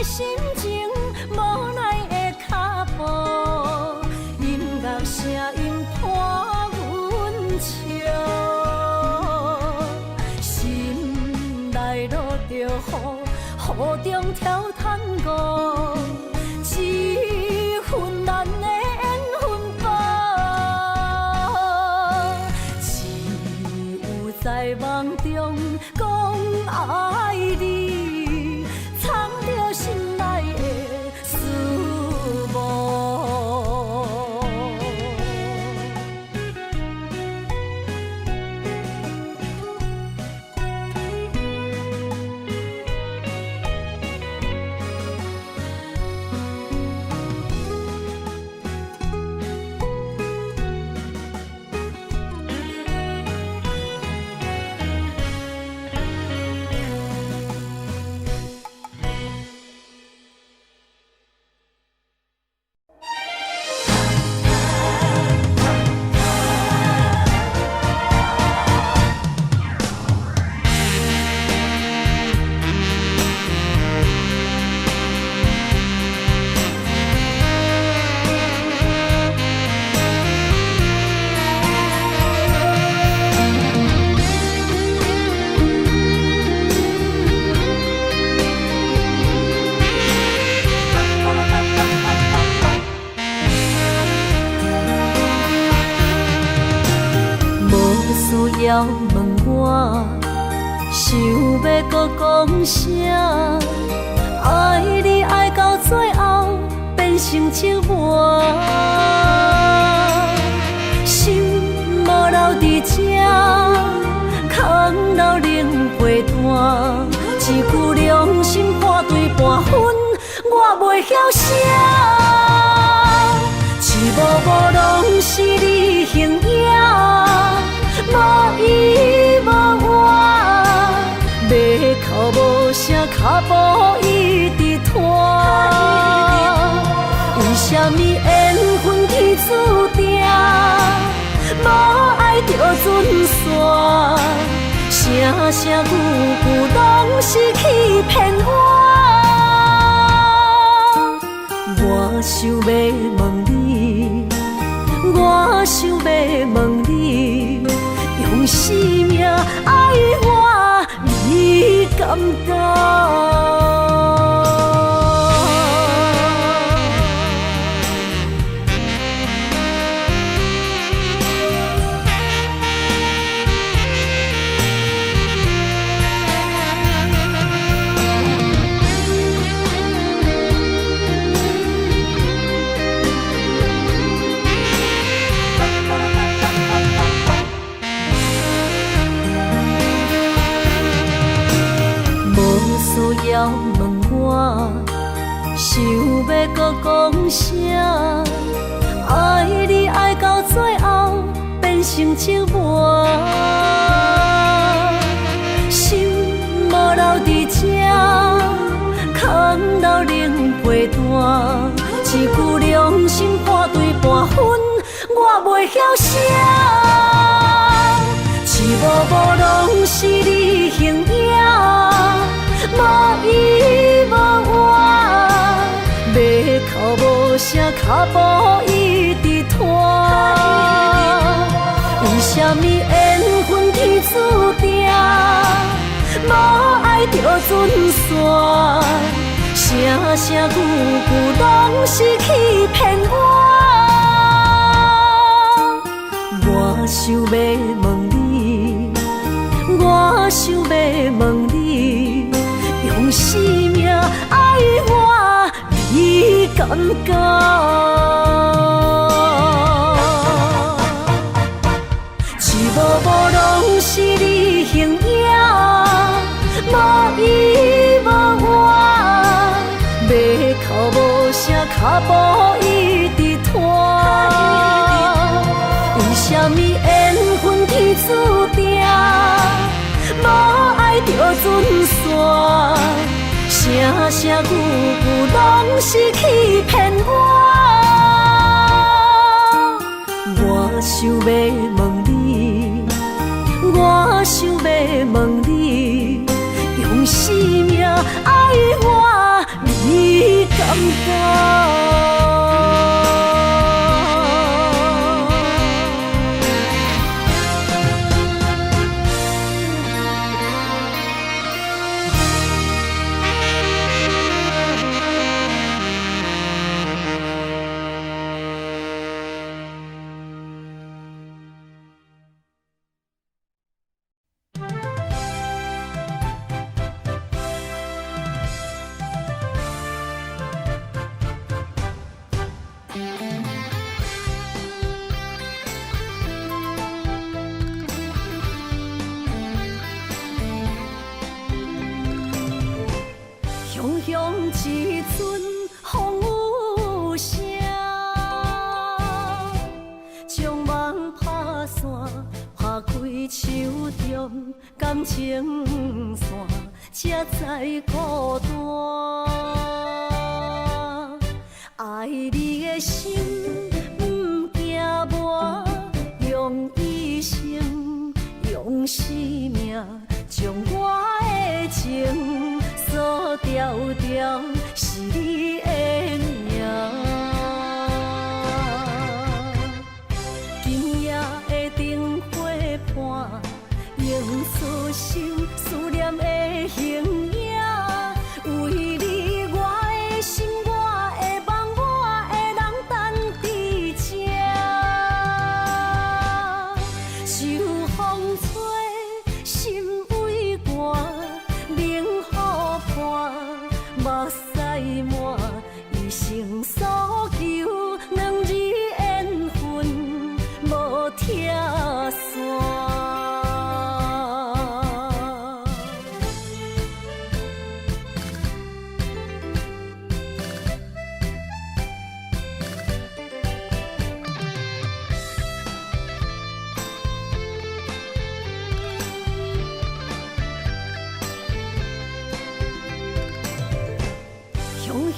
心情无奈的脚步，音乐声音拖阮笑，心内落着雨，雨中跳探歌，一份难的缘分报，只有在梦中讲爱你，藏着心内的思慕。要问我，想要搁讲啥？爱你爱到最后变成寂寞，心无留伫这，空留冷陪伴。一句良心半对半分，我袂晓写。一幕幕拢是你形影，无依无我，要哭无声，脚步一直拖。为什么缘分天注定，无爱就准线？声声句句拢是欺骗我。我想要问你，我想要问你，用生命爱我，你敢敢？要问我，想要搁讲啥？爱你爱到最后变成寂寞，心无留伫这，空留冷陪伴。一句良心半对半分，我袂晓写。一幕幕拢是你形影，无依无我，要哭无声，脚步一直拖。为什么缘分天注定，无爱就准线？声声句句拢是欺骗我。我想要问你，我想要问你，用生命爱我，你敢敢？一幕幕拢是你形影，无依无我，要哭无声，脚步一直拖。为什么缘分天注定，无爱就准线？声声句句拢是欺骗我。我想要问你，我想要问你，用生命爱我，你敢敢？雄雄一阵风雨声，将梦拍散，拍开手中感情线，才知孤单。爱你的心不惊磨，用一生用生命，将我的情锁条条，是你的名。今夜的灯火伴，映出心思念的形影。为你我的心，我的梦，我的人等伫这。秋风吹。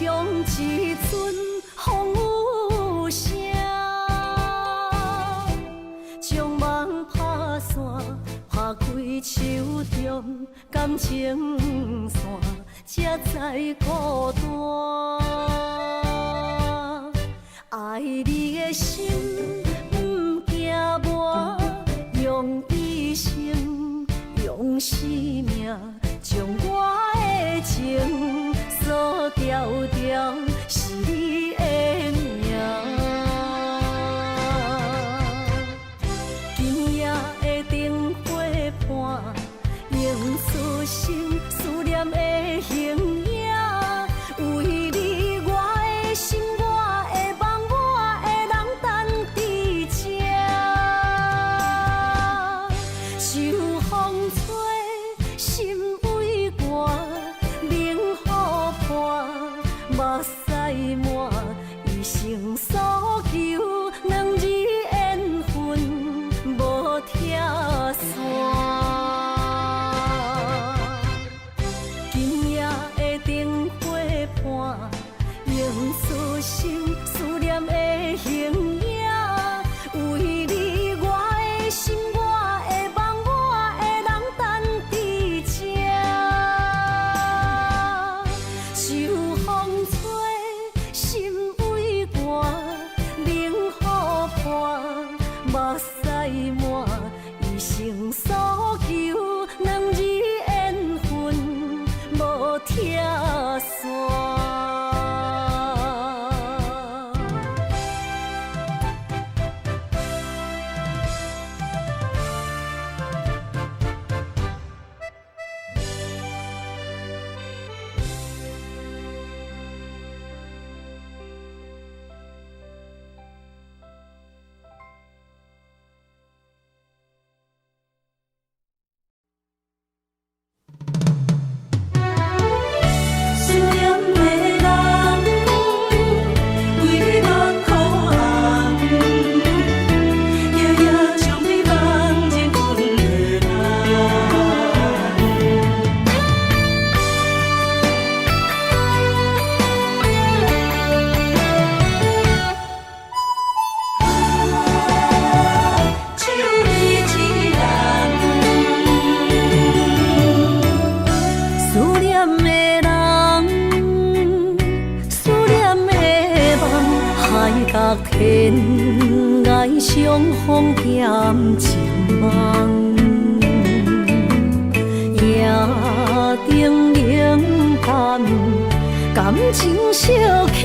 乡一阵风雨声，将梦拍散，拍开手中感情线，才知孤单。爱你的心不惊磨，用一生用生命，将我的情锁条条，是你的名。今夜的灯火伴，映出心思念的形影。为你，我的心，我的梦，我的人等伫这。秋风吹，心为寒，冷雨伴，目屎满，一生所求，两字缘分无拆散。今夜的灯火伴，映出心思念的形影。为你，我的心，我的梦，我的人等伫这。秋风吹，心为寒，冷雨伴，目屎满，一生所求，两字缘分无拆散。思念的人，为你目眶红，夜夜将你梦入阮的只有你一人。思念的人，思念的梦，海角天涯相逢兼情梦。夜灯冷淡，感情小欠，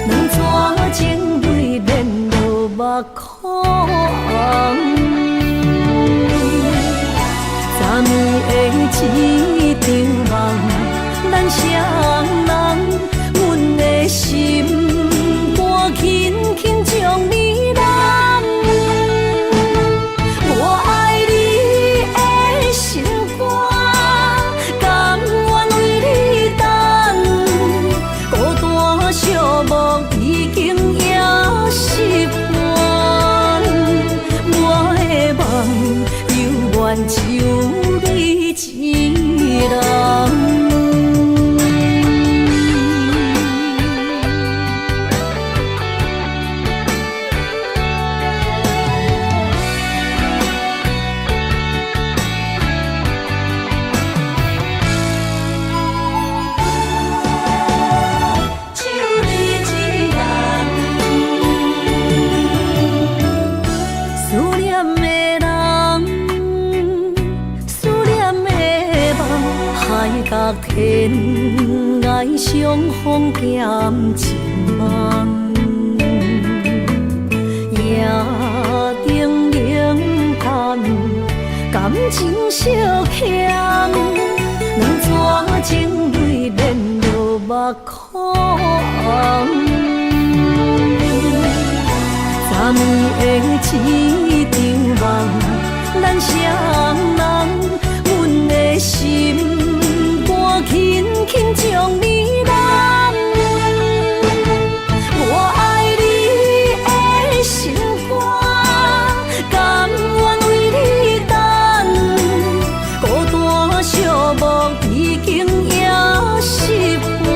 两撮情泪连落目眶。昨暝的一场梦，咱双人，阮的心肝轻轻将你揽。我爱你的心肝，甘愿为你等，孤单寂寞已经也习惯。我的梦犹原只有你一人。只有你一人。思念的人，思念的梦，海角天涯相逢兼情梦。夜灯冷淡，感情小欠，两撮情泪连落目眶。昨暝的一场梦，咱双人，阮的心肝轻轻将你揽。我爱你的心肝，甘愿为你等，孤单寂寞已经也习惯。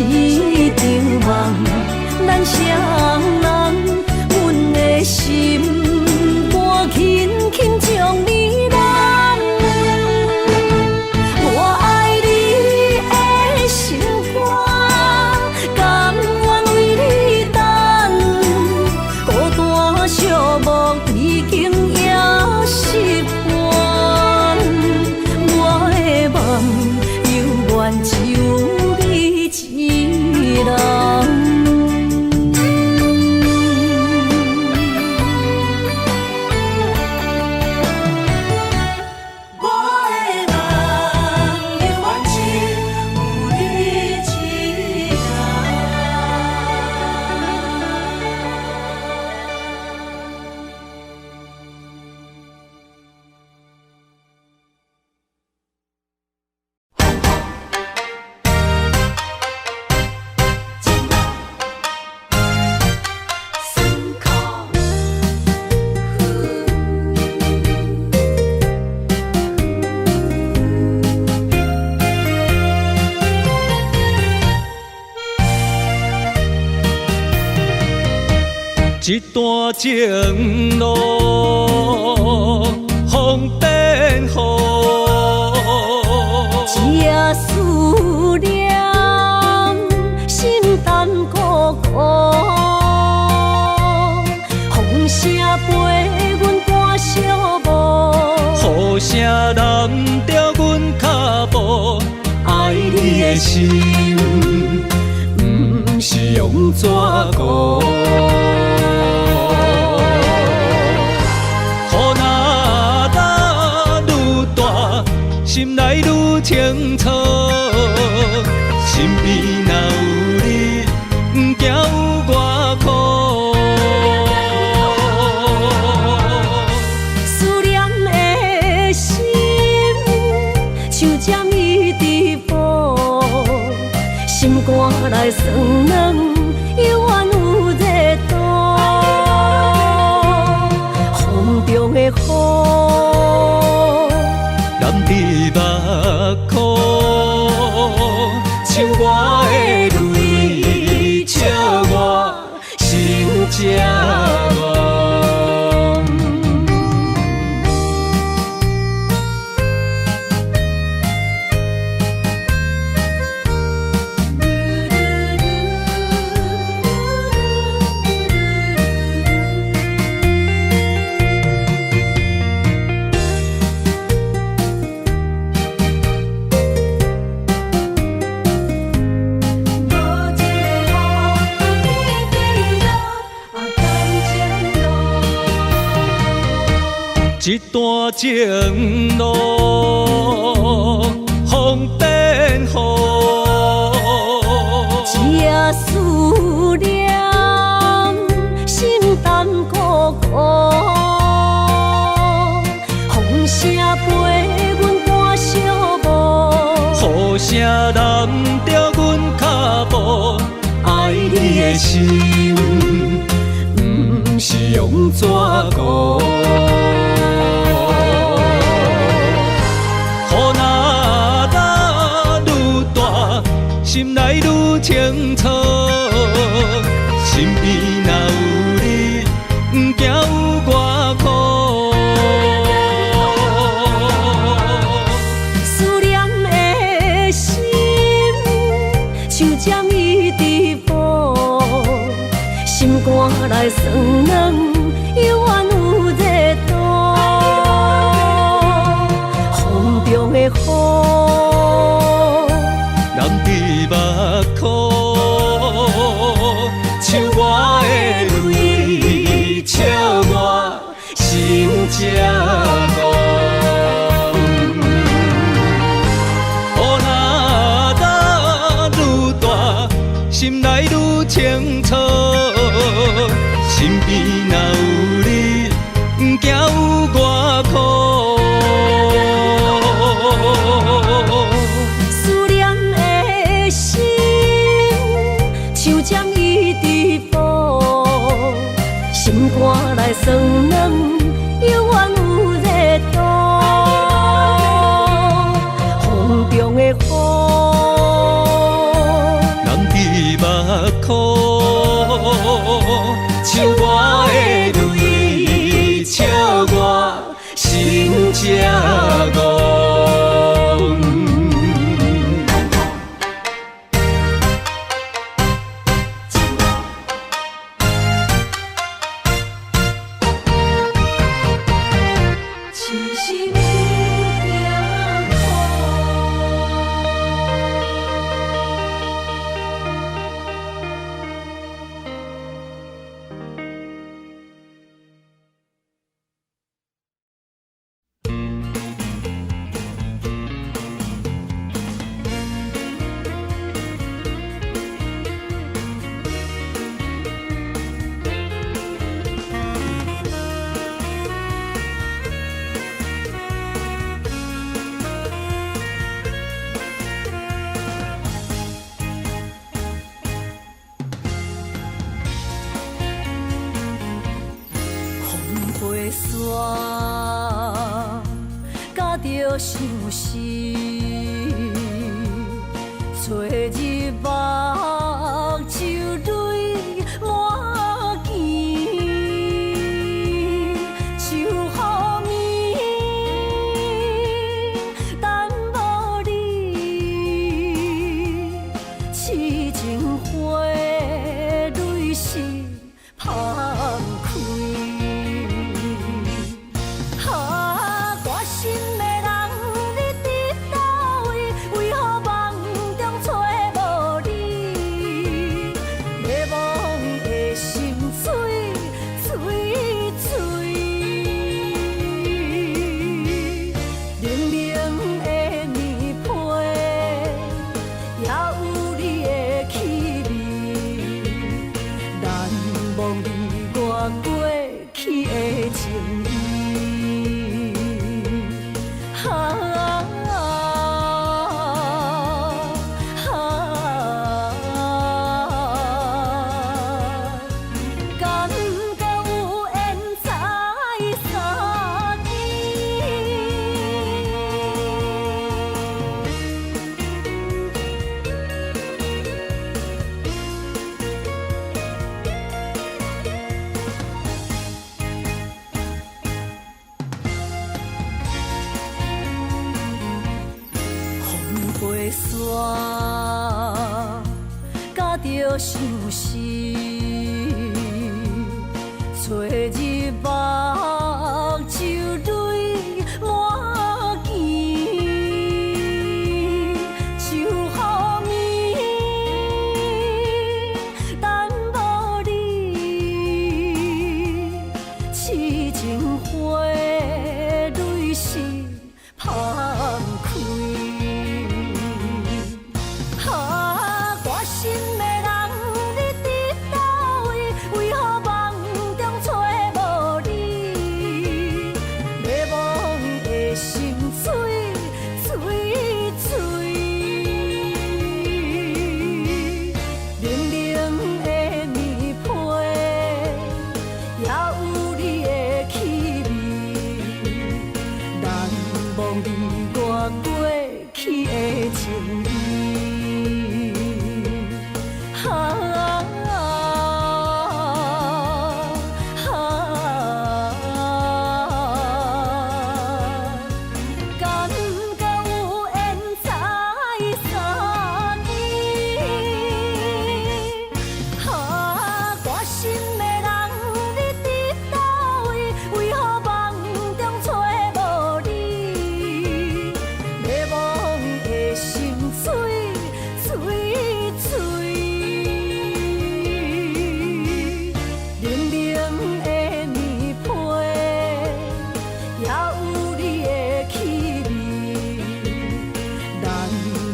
一场梦，咱双人，阮的心肝轻轻将你揽。我爱你的心肝，甘愿为你等，孤单寂寞已经也习惯，我的梦犹原只有你一人。一段情路风变雨，这思念心淡孤孤，风声陪阮赶小步，雨声淋着阮脚步，爱你的心不是用纸糊。心内愈清楚，心边若有你，不惊有我苦。思念的心像针伊直补，心肝内酸软，犹原有热度。风中的雨。你目眶，像我的泪，笑我心这乱。一段情路风变雨，这思念心淡孤孤，风声陪阮赶小步，雨声淋着阮脚步，爱你的心不是用纸糊。心内愈清楚，心边若有你，不惊有我苦。思念的心像针伊直补，心肝内酸软，犹原有热度。风中的雨。目眶，像我的泪，笑我心这乱。雨若愈大，心内愈清楚，心边若有你，不惊有我苦。心肝内酸软，犹原有热度。风中的雨，人伫苦，像我的泪，笑我心这戆。痴心惊飞沙，甲着相思，找日目秋泪满肩，想予眠，等无你，痴情花蕊是芳开。飞沙，甲着相思，找日目秋泪满肩，想予眠，等无你，痴情花蕊是芳开。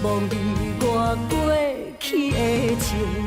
望你我过去的情。